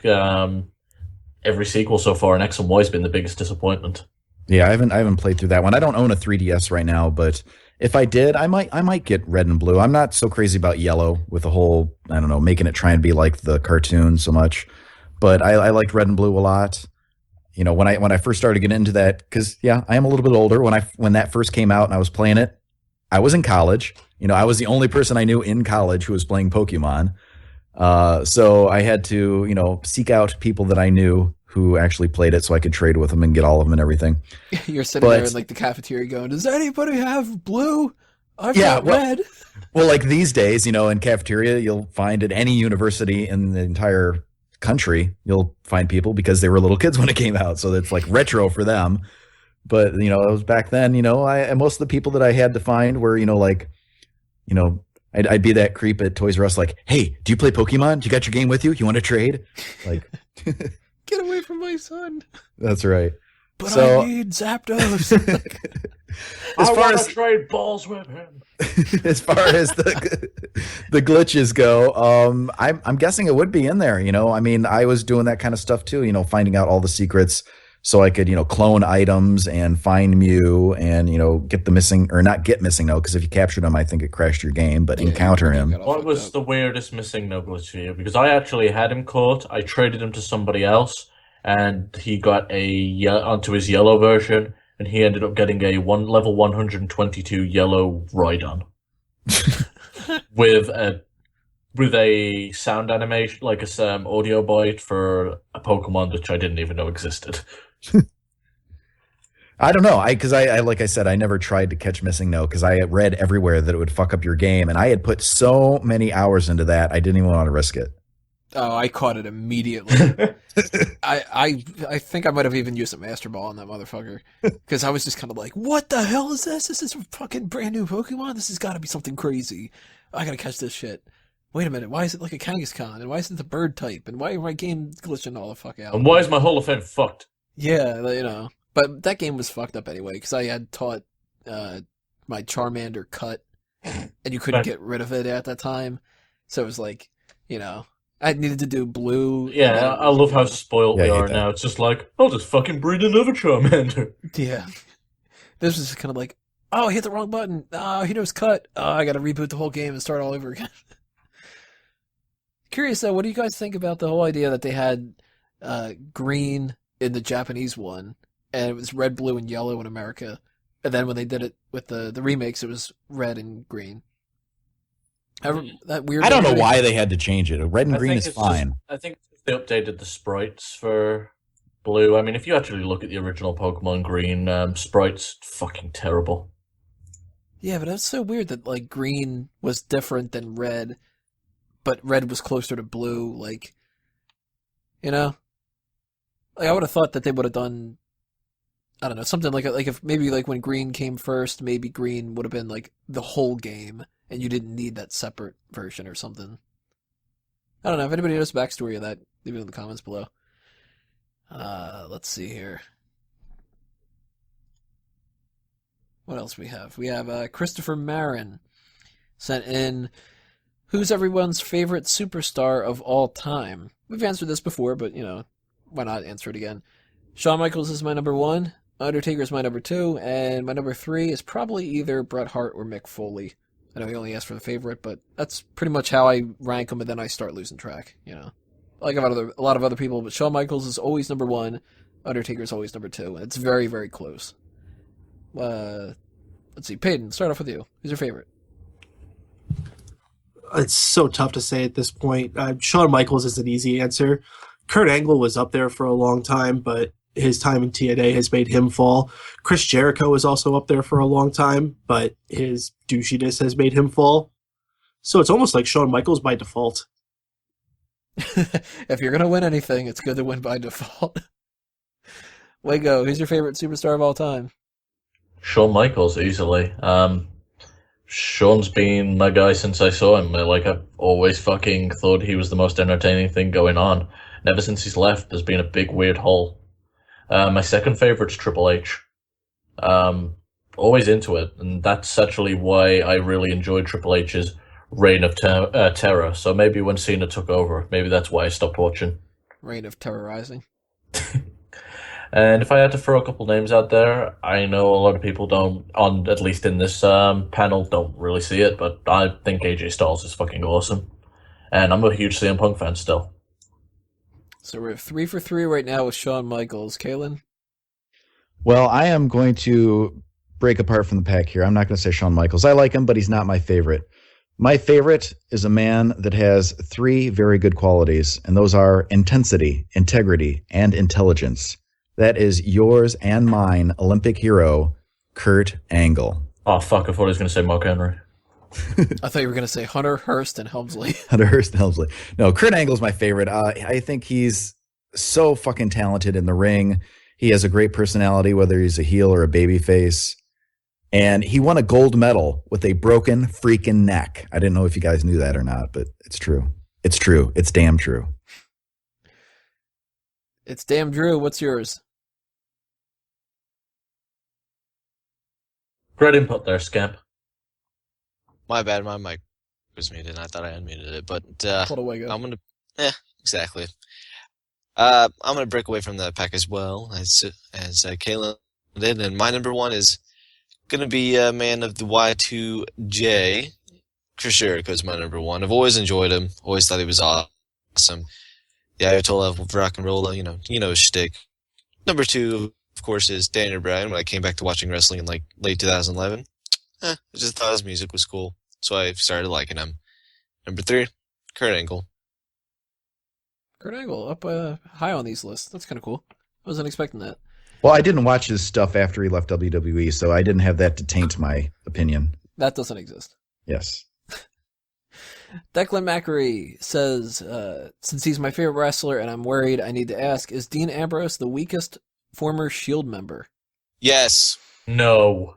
every sequel so far, and X and Y's been the biggest disappointment. Yeah, I haven't played through that one. I don't own a 3DS right now, but if I did, I might get Red and Blue. I'm not so crazy about Yellow with the whole, I don't know, making it try and be like the cartoon so much. But I liked Red and Blue a lot. You know, when I first started getting into that, because yeah, I am a little bit older. When that first came out and I was playing it, I was in college. You know, I was the only person I knew in college who was playing Pokemon. So I had to, you know, seek out people that I knew who actually played it so I could trade with them and get all of them and everything. You're sitting there in like the cafeteria going, does anybody have blue? I've got red. Well, like these days, you know, in cafeteria, you'll find at any university in the entire country, you'll find people because they were little kids when it came out. So it's like retro for them. But, you know, it was back then, you know, most of the people that I had to find were, you know, like, you know, I'd be that creep at Toys R Us, like, hey, do you play Pokemon? Do you got your game with you? You want to trade? Like, get away from my son. That's right. But I need Zapdos. I want to trade balls with him. As far as the glitches go, I'm guessing it would be in there. You know, I mean, I was doing that kind of stuff too. You know, finding out all the secrets so I could, you know, clone items and find Mew and, you know, get the missing or not get missing no, because if you captured him, I think it crashed your game. But encounter him. What was the weirdest missing no glitch for you? Because I actually had him caught. I traded him to somebody else, and he got onto his yellow version, and he ended up getting a level 122 yellow Rhydon with a sound animation, like a audio bite for a Pokemon which I didn't even know existed. I don't know. Because I like I said, I never tried to catch missing no because I read everywhere that it would fuck up your game, and I had put so many hours into that I didn't even want to risk it. Oh, I caught it immediately. I think I might have even used a Master Ball on that motherfucker because I was just kind of like, "What the hell is this? This is a fucking brand new Pokemon. This has got to be something crazy. I gotta catch this shit. Wait a minute, why is it like a Kangaskhan? And why isn't it the bird type? And why are my game glitching all the fuck out? And why is my Hall of Fame fucked? Yeah, you know. But that game was fucked up anyway because I had taught my Charmander cut, and you couldn't get rid of it at that time. So it was like, you know. I needed to do blue. Yeah, I love how spoiled we are now. It's just like, I'll just fucking breed another Charmander. Yeah. This was kind of like, oh, I hit the wrong button. Oh, he knows cut. Oh, I gotta reboot the whole game and start all over again. Curious though, what do you guys think about the whole idea that they had green in the Japanese one, and it was red, blue, and yellow in America, and then when they did it with the remakes, it was red and green? That weird. I don't know why they had to change it. Red and green is fine. I think they updated the sprites for blue. I mean, if you actually look at the original Pokemon Green, sprites fucking terrible. Yeah, but that's so weird that like green was different than red, but red was closer to blue. Like, you know, like I would have thought that they would have done, I don't know, something like if maybe like when green came first, maybe green would have been like the whole game. And you didn't need that separate version or something. I don't know. If anybody knows the backstory of that, leave it in the comments below. Let's see here. What else we have? We have Christopher Marin sent in, who's everyone's favorite superstar of all time? We've answered this before, but, you know, why not answer it again? Shawn Michaels is my number 1, Undertaker is my number 2, and my number 3 is probably either Bret Hart or Mick Foley. I know he only asked for the favorite, but that's pretty much how I rank them, and then I start losing track, you know. Like a lot of other people, but Shawn Michaels is always number 1, Undertaker is always number 2. It's very, very close. Let's see, Peyton, start off with you. Who's your favorite? It's so tough to say at this point. Shawn Michaels is an easy answer. Kurt Angle was up there for a long time, but his time in TNA has made him fall. Chris Jericho was also up there for a long time, but his douchiness has made him fall. So it's almost like Shawn Michaels by default. If you're going to win anything, it's good to win by default. Wago, who's your favorite superstar of all time? Shawn Michaels, easily. Shawn's been my guy since I saw him. Like, I've always fucking thought he was the most entertaining thing going on. And ever since he's left, there's been a big weird hole. My second favorite's Triple H. Always into it, and that's actually why I really enjoyed Triple H's Reign of Terror. So maybe when Cena took over, maybe that's why I stopped watching. Reign of Terrorizing. And if I had to throw a couple names out there, I know a lot of people don't, at least in this panel, don't really see it, but I think AJ Styles is fucking awesome. And I'm a huge CM Punk fan still. So we're 3 for 3 right now with Shawn Michaels. Kalen? Well, I am going to break apart from the pack here. I'm not going to say Shawn Michaels. I like him, but he's not my favorite. My favorite is a man that has 3 very good qualities, and those are intensity, integrity, and intelligence. That is yours and mine, Olympic hero, Kurt Angle. Oh, fuck, I thought he was going to say Mark Henry. I thought you were going to say Hunter, Hearst, and Helmsley. Hunter Hearst and Helmsley. No, Kurt Angle's my favorite. I think he's so fucking talented in the ring. He has a great personality, whether he's a heel or a babyface. And he won a gold medal with a broken freaking neck. I didn't know if you guys knew that or not, but it's true. It's true. It's damn true. It's damn Drew. What's yours? Great input there, Scamp. My bad, my mic was muted, and I thought I unmuted it, but Pull away, go. I'm gonna, exactly. I'm gonna break away from the pack as well, as Kayla did, and my number 1 is gonna be a man of the Y2J. Chris Jericho's my number 1. I've always enjoyed him, always thought he was awesome. The Ayatollah of rock and roll, you know his shtick. Number 2, of course, is Daniel Bryan. When I came back to watching wrestling in like late 2011, I just thought his music was cool, so I started liking him. Number 3, Kurt Angle. Kurt Angle, up high on these lists. That's kind of cool. I wasn't expecting that. Well, I didn't watch his stuff after he left WWE, so I didn't have that to taint my opinion. That doesn't exist. Yes. Declan Macri says, since he's my favorite wrestler and I'm worried, I need to ask, is Dean Ambrose the weakest former Shield member? Yes. No.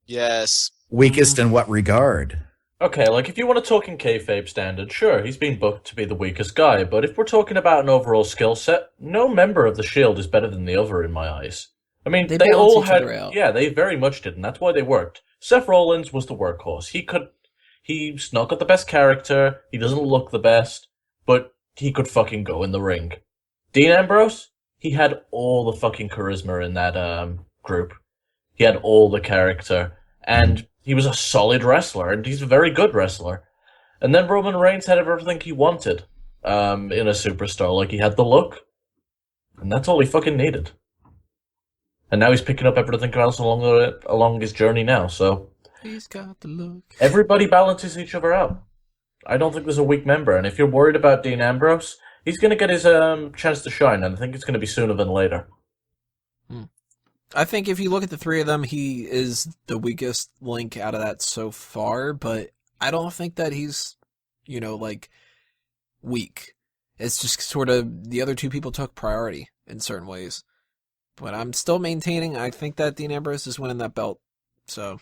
Yes. Weakest in what regard? Okay, like if you want to talk in kayfabe standard, sure, he's been booked to be the weakest guy, but if we're talking about an overall skill set, no member of the Shield is better than the other in my eyes. I mean, they all balance each had, other out. yeah, they very much did, and that's why they worked. Seth Rollins was the workhorse. He's not got the best character, he doesn't look the best, but he could fucking go in the ring. Dean Ambrose, he had all the fucking charisma in that group. He had all the character, and he was a solid wrestler, and he's a very good wrestler. And then Roman Reigns had everything he wanted in a superstar. Like, he had the look, and that's all he fucking needed. And now he's picking up everything else along his journey now, so... He's got the look. Everybody balances each other out. I don't think there's a weak member, and if you're worried about Dean Ambrose, he's going to get his chance to shine, and I think it's going to be sooner than later. I think if you look at the 3 of them, he is the weakest link out of that so far, but I don't think that he's, weak. It's just sort of the other 2 people took priority in certain ways. But I'm still maintaining, I think that Dean Ambrose is winning that belt. So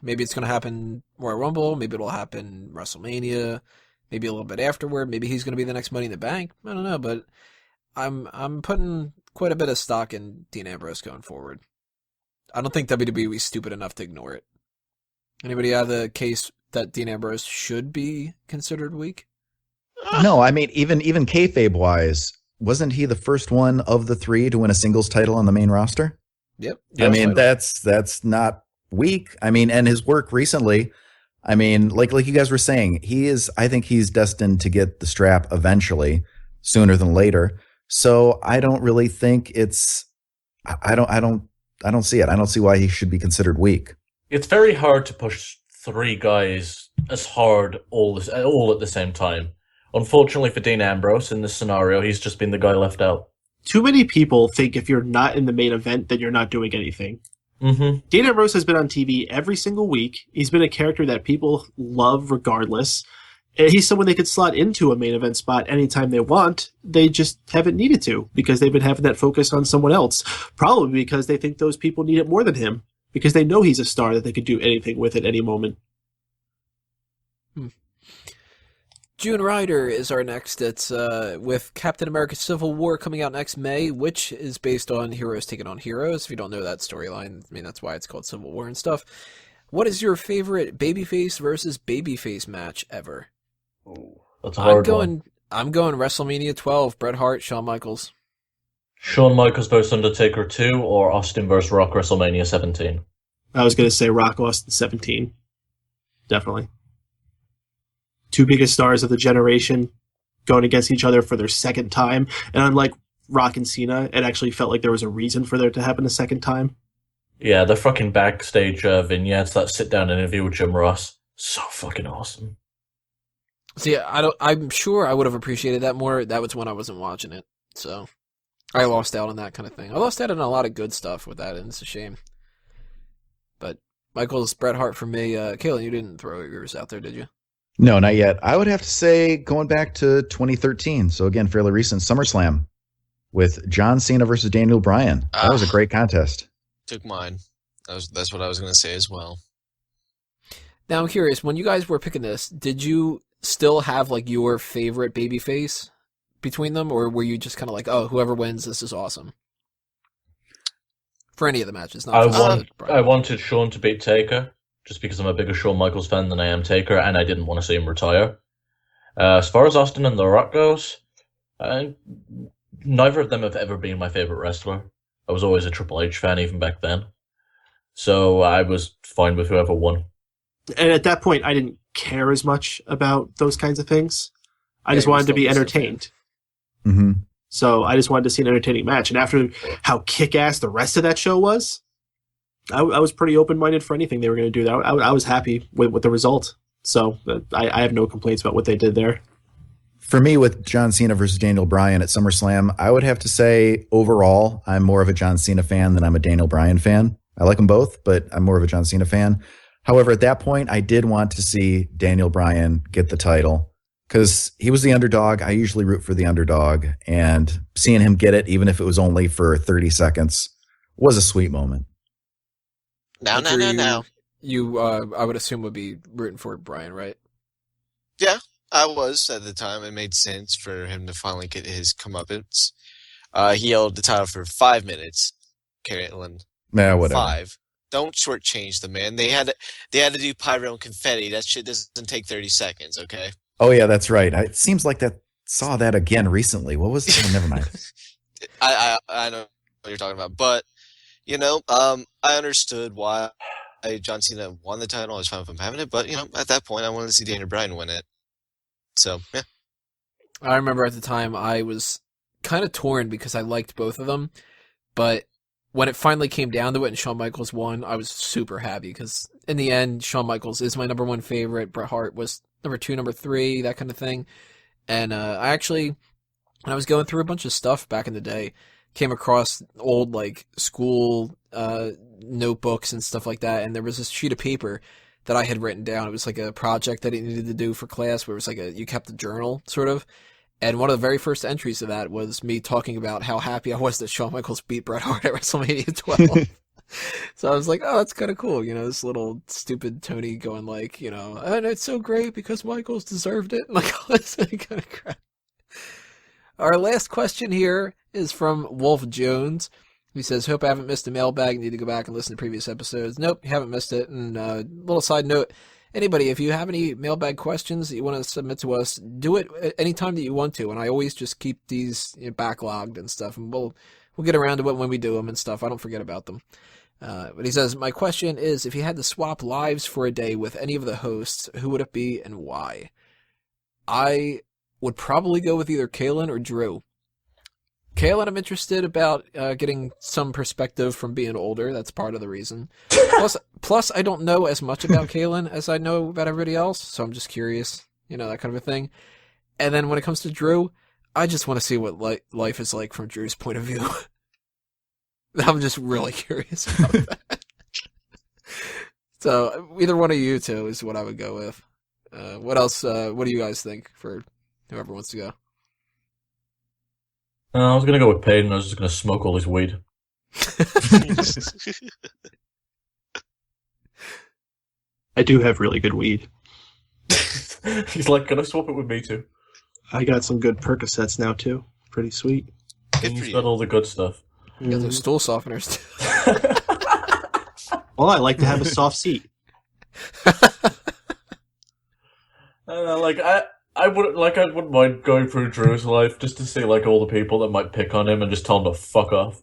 maybe it's going to happen Royal Rumble, maybe it'll happen WrestleMania, maybe a little bit afterward, maybe he's going to be the next Money in the Bank. I don't know, but I'm putting quite a bit of stock in Dean Ambrose going forward. I don't think WWE is stupid enough to ignore it. Anybody have the case that Dean Ambrose should be considered weak? No, I mean, even kayfabe-wise, wasn't he the first one of the 3 to win a singles title on the main roster? Yep. I mean, that's not weak. I mean, and his work recently, I mean, like you guys were saying, I think he's destined to get the strap eventually, sooner than later. So I don't really think I don't see it. I don't see why he should be considered weak. It's very hard to push 3 guys as hard all at the same time. Unfortunately for Dean Ambrose, in this scenario, he's just been the guy left out. Too many people think if you're not in the main event, then you're not doing anything. Mm-hmm. Dean Ambrose has been on TV every single week. He's been a character that people love regardless. He's someone they could slot into a main event spot anytime they want. They just haven't needed to because they've been having that focus on someone else. Probably because they think those people need it more than him because they know he's a star that they could do anything with at any moment. June Ryder is our next. It's with Captain America Civil War coming out next May, which is based on heroes taking on heroes. If you don't know that storyline, I mean, that's why it's called Civil War and stuff. What is your favorite babyface versus babyface match ever? Ooh, that's a hard one. I'm going WrestleMania 12, Bret Hart, Shawn Michaels. Shawn Michaels vs. Undertaker 2 or Austin vs. Rock WrestleMania 17? I was going to say Rock Austin 17. Definitely. Two biggest stars of the generation going against each other for their second time. And unlike Rock and Cena, it actually felt like there was a reason for there to happen a second time. Yeah, the fucking backstage vignettes, that sit-down interview with Jim Ross. So fucking awesome. See, I'm sure I would have appreciated that more. That was when I wasn't watching it. So I lost out on that kind of thing. I lost out on a lot of good stuff with that, and it's a shame. But Michaels, Bret Hart for me. Kaylin, you didn't throw yours out there, did you? No, not yet. I would have to say going back to 2013. So again, fairly recent SummerSlam with John Cena versus Daniel Bryan. That was a great contest. Took mine. That's what I was going to say as well. Now I'm curious, when you guys were picking this, did you still have like your favorite babyface between them, or were you just kind of like, oh, whoever wins, this is awesome? For any of the matches, not I wanted Shawn to beat Taker, just because I'm a bigger Shawn Michaels fan than I am Taker, and I didn't want to see him retire. As far as Austin and The Rock goes, neither of them have ever been my favorite wrestler. I was always a Triple H fan, even back then. So I was fine with whoever won. And at that point, I didn't care as much about those kinds of things. I just wanted to be entertained. Mm-hmm. So I just wanted to see an entertaining match. And after how kick-ass the rest of that show was, I was pretty open-minded for anything they were going to do. I was happy with the result. So I have no complaints about what they did there. For me, with John Cena versus Daniel Bryan at SummerSlam, I would have to say overall, I'm more of a John Cena fan than I'm a Daniel Bryan fan. I like them both, but I'm more of a John Cena fan. However, at that point, I did want to see Daniel Bryan get the title because he was the underdog. I usually root for the underdog, and seeing him get it, even if it was only for 30 seconds, was a sweet moment. Now. You, I would assume, would be rooting for Bryan, right? Yeah, I was at the time. It made sense for him to finally get his comeuppance. He held the title for 5 minutes. Caitlin. Nah, whatever. 5. Don't shortchange the man. They had to do pyro and confetti. That shit doesn't take 30 seconds, okay? Oh yeah, that's right. It seems like saw that again recently. What was it? Oh, never mind. I know what you're talking about, but I understood why John Cena won the title. I was fine with him having it, but at that point, I wanted to see Daniel Bryan win it. So yeah. I remember at the time I was kind of torn because I liked both of them, but when it finally came down to it and Shawn Michaels won, I was super happy because in the end, Shawn Michaels is my number one favorite. Bret Hart was number 2, number 3, that kind of thing. And I actually, when I was going through a bunch of stuff back in the day, came across old like school notebooks and stuff like that, and there was this sheet of paper that I had written down. It was like a project that I needed to do for class where it was like you kept a journal, sort of. And one of the very first entries of that was me talking about how happy I was that Shawn Michaels beat Bret Hart at WrestleMania 12. So I was like, oh, that's kind of cool. This little stupid Tony going like, and it's so great because Michaels deserved it. Like, all this kind of crap. Our last question here is from Wolf Jones. He says, hope I haven't missed a mailbag. Need to go back and listen to previous episodes. Nope, you haven't missed it. And little side note, anybody, if you have any mailbag questions that you want to submit to us, do it anytime that you want to. And I always just keep these backlogged and stuff. And we'll get around to it when we do them and stuff. I don't forget about them. But he says, my question is, if you had to swap lives for a day with any of the hosts, who would it be and why? I would probably go with either Kaylin or Drew. Kaylin, I'm interested about getting some perspective from being older. That's part of the reason. Plus, I don't know as much about Kaylin as I know about everybody else, so I'm just curious, that kind of a thing. And then when it comes to Drew, I just want to see what life is like from Drew's point of view. I'm just really curious about that. So either one of you two is what I would go with. What else? What do you guys think for whoever wants to go? I was going to go with Peyton. I was just going to smoke all his weed. I do have really good weed. He's like, can I swap it with me too? I got some good Percocets now too. Pretty sweet. Good for He's got you. all the good stuff. You got those stool softeners too. Well, I like to have a soft seat. I wouldn't mind going through Drew's life just to see like all the people that might pick on him and just tell him to fuck off.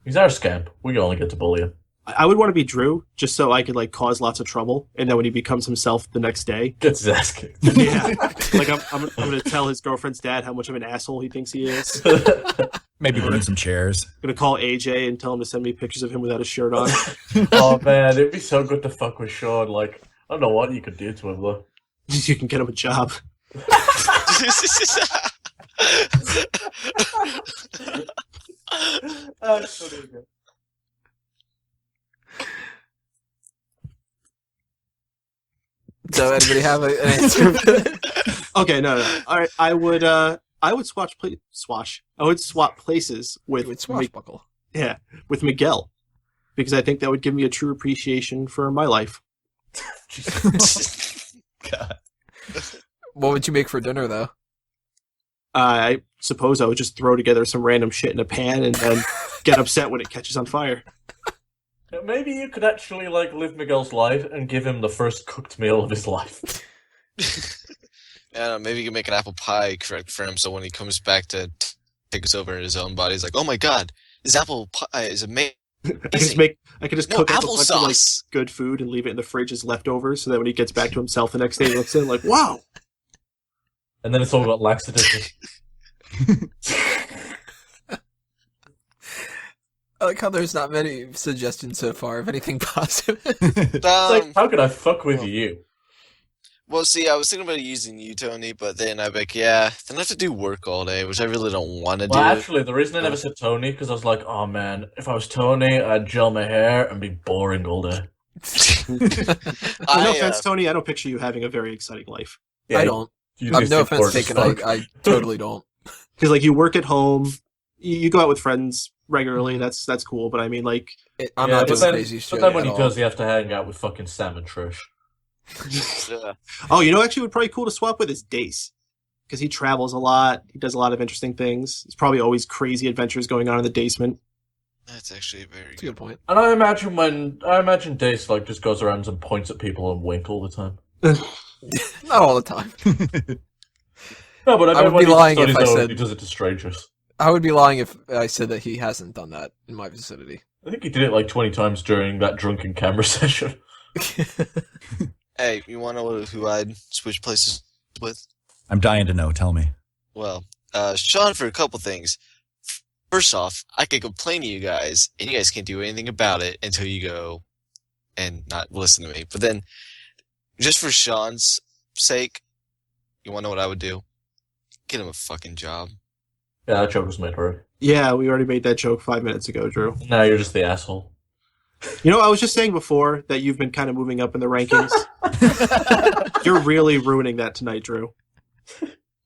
He's our scamp. We only get to bully him. I would want to be Drew just so I could like cause lots of trouble, and then when he becomes himself the next day, Gets his ass kicked. yeah, like I'm gonna tell his girlfriend's dad how much of an asshole he thinks he is. Maybe bring some chairs. Gonna call AJ and tell him to send me pictures of him without a shirt on. Oh man, it'd be so good to fuck with Sean. Like, I don't know what you could do to him though. You can get him a job. So anybody have an answer for that? Okay, no. All right, I would swap places with With swashbuckle. with Miguel, because I think that would give me a true appreciation for my life. God. What would you make for dinner though? I suppose I would just throw together some random shit in a pan and then get upset when it catches on fire. Maybe you could actually like live Miguel's life and give him the first cooked meal of his life. I don't know, maybe you can make an apple pie correct for him, so when he comes back to take us over in his own body, he's like, "Oh my god, this apple pie is amazing." I could just No cook up a bunch of like applesauce. good food and leave it in the fridge as leftovers, so that when he gets back to himself the next day, he looks in like, "Wow." And then it's all got laxatives. I like how there's not many suggestions so far of anything positive. It's like, how could I fuck with you? Well, see, I was thinking about using you, Tony, but then I'm like, yeah, then I have to do work all day, which I really don't want to do. Well, actually, the reason I never said Tony, because I was like, oh man, if I was Tony, I'd gel my hair and be boring all day. No offense, Tony. I don't picture you having a very exciting life. Yeah, I don't. you No just offense think taken. boring as fuck. I totally don't. Because like you work at home, you go out with friends regularly. That's cool. But I mean, like, I'm Yeah, not but doing then- crazy shit. But then when at he all. does, he has to hang out with fucking Sam and Trish. Yeah. oh, you know, actually, would probably cool to swap with is Dace, because he travels a lot. He does a lot of interesting things. There's probably always crazy adventures going on in the basement. That's actually a very That's a good point. And I imagine Dace like just goes around and points at people and wink all the time. Not all the time. No, but I would when be he lying does if on his I own, said- he does it to strangers. I would be lying if I said that he hasn't done that in my vicinity. I think he did it like 20 times during that drunken camera session. Hey, you want to know who I'd switch places with? I'm dying to know. Tell me. Well, Sean, for a couple things. First off, I could complain to you guys, and you guys can't do anything about it until you go and not listen to me. But then, just for Sean's sake, you want to know what I would do? Get him a fucking job. Yeah, that joke was made already. Yeah, we already made that joke 5 minutes ago, Drew. Now you're just the asshole. You know, I was just saying before that you've been kind of moving up in the rankings. You're really ruining that tonight, Drew.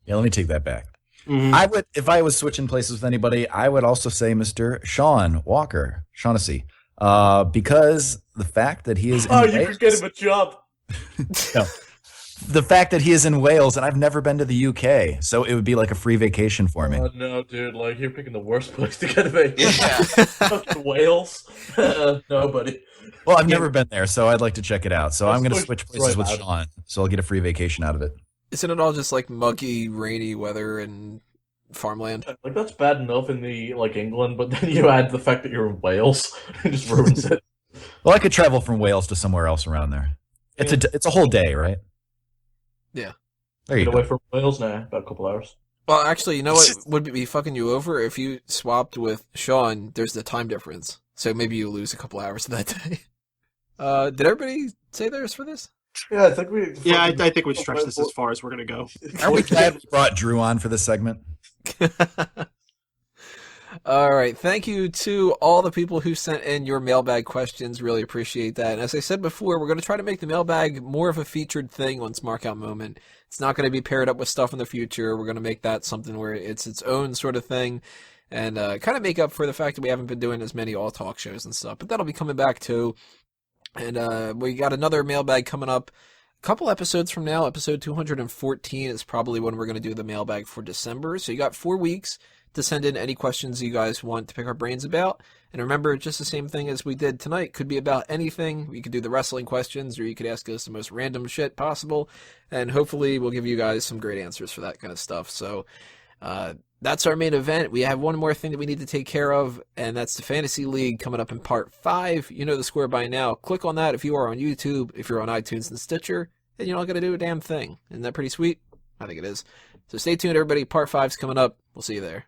Yeah, let me take that back. Mhm. I would, if I was switching places with anybody, I would also say Mr. Sean Walker, Shaughnessy, because the fact that he is in Oh, you Wales, could get him a job. no, the fact that he is in Wales, and I've never been to the UK, so it would be like a free vacation for me. Oh no, dude! Like you're picking the worst place to get a vacation. Yeah. Fucking Wales. Nobody. Well, I've never been there, so I'd like to check it out. So I'm going to Switch switch places with right Sean, so I'll get a free vacation out of it. Isn't it all just like muggy, rainy weather and farmland? Like that's bad enough in the like England, but then you add the fact that you're in Wales, it just ruins it. Well, I could travel from Wales to somewhere else around there. It's a whole day, right? Yeah. There you Get go. away from Wales now, about a couple hours. Well, actually, you know what would be fucking you over? If you swapped with Sean, there's the time difference. So maybe you lose a couple hours of that day. Did everybody say theirs for this? Yeah, I think we. Yeah, I think we stretched this as far as we're going to go. Are we glad we brought Drew on for this segment? All right. Thank you to all the people who sent in your mailbag questions. Really appreciate that. And as I said before, we're going to try to make the mailbag more of a featured thing on Smark Out Moment. It's not going to be paired up with stuff in the future. We're going to make that something where it's its own sort of thing and kind of make up for the fact that we haven't been doing as many all talk shows and stuff. But that'll be coming back too. And we got another mailbag coming up couple episodes from now, episode 214 is probably when we're going to do the mailbag for December. So you got 4 weeks to send in any questions you guys want to pick our brains about. And remember, just the same thing as we did tonight. Could be about anything. You could do the wrestling questions, or you could ask us the most random shit possible. And hopefully we'll give you guys some great answers for that kind of stuff. So that's our main event. We have one more thing that we need to take care of, and that's the Fantasy League coming up in part 5. You know the score by now. Click on that if you are on YouTube, if you're on iTunes and Stitcher, and you're not going to do a damn thing. Isn't that pretty sweet? I think it is. So stay tuned, everybody. Part 5's coming up. We'll see you there.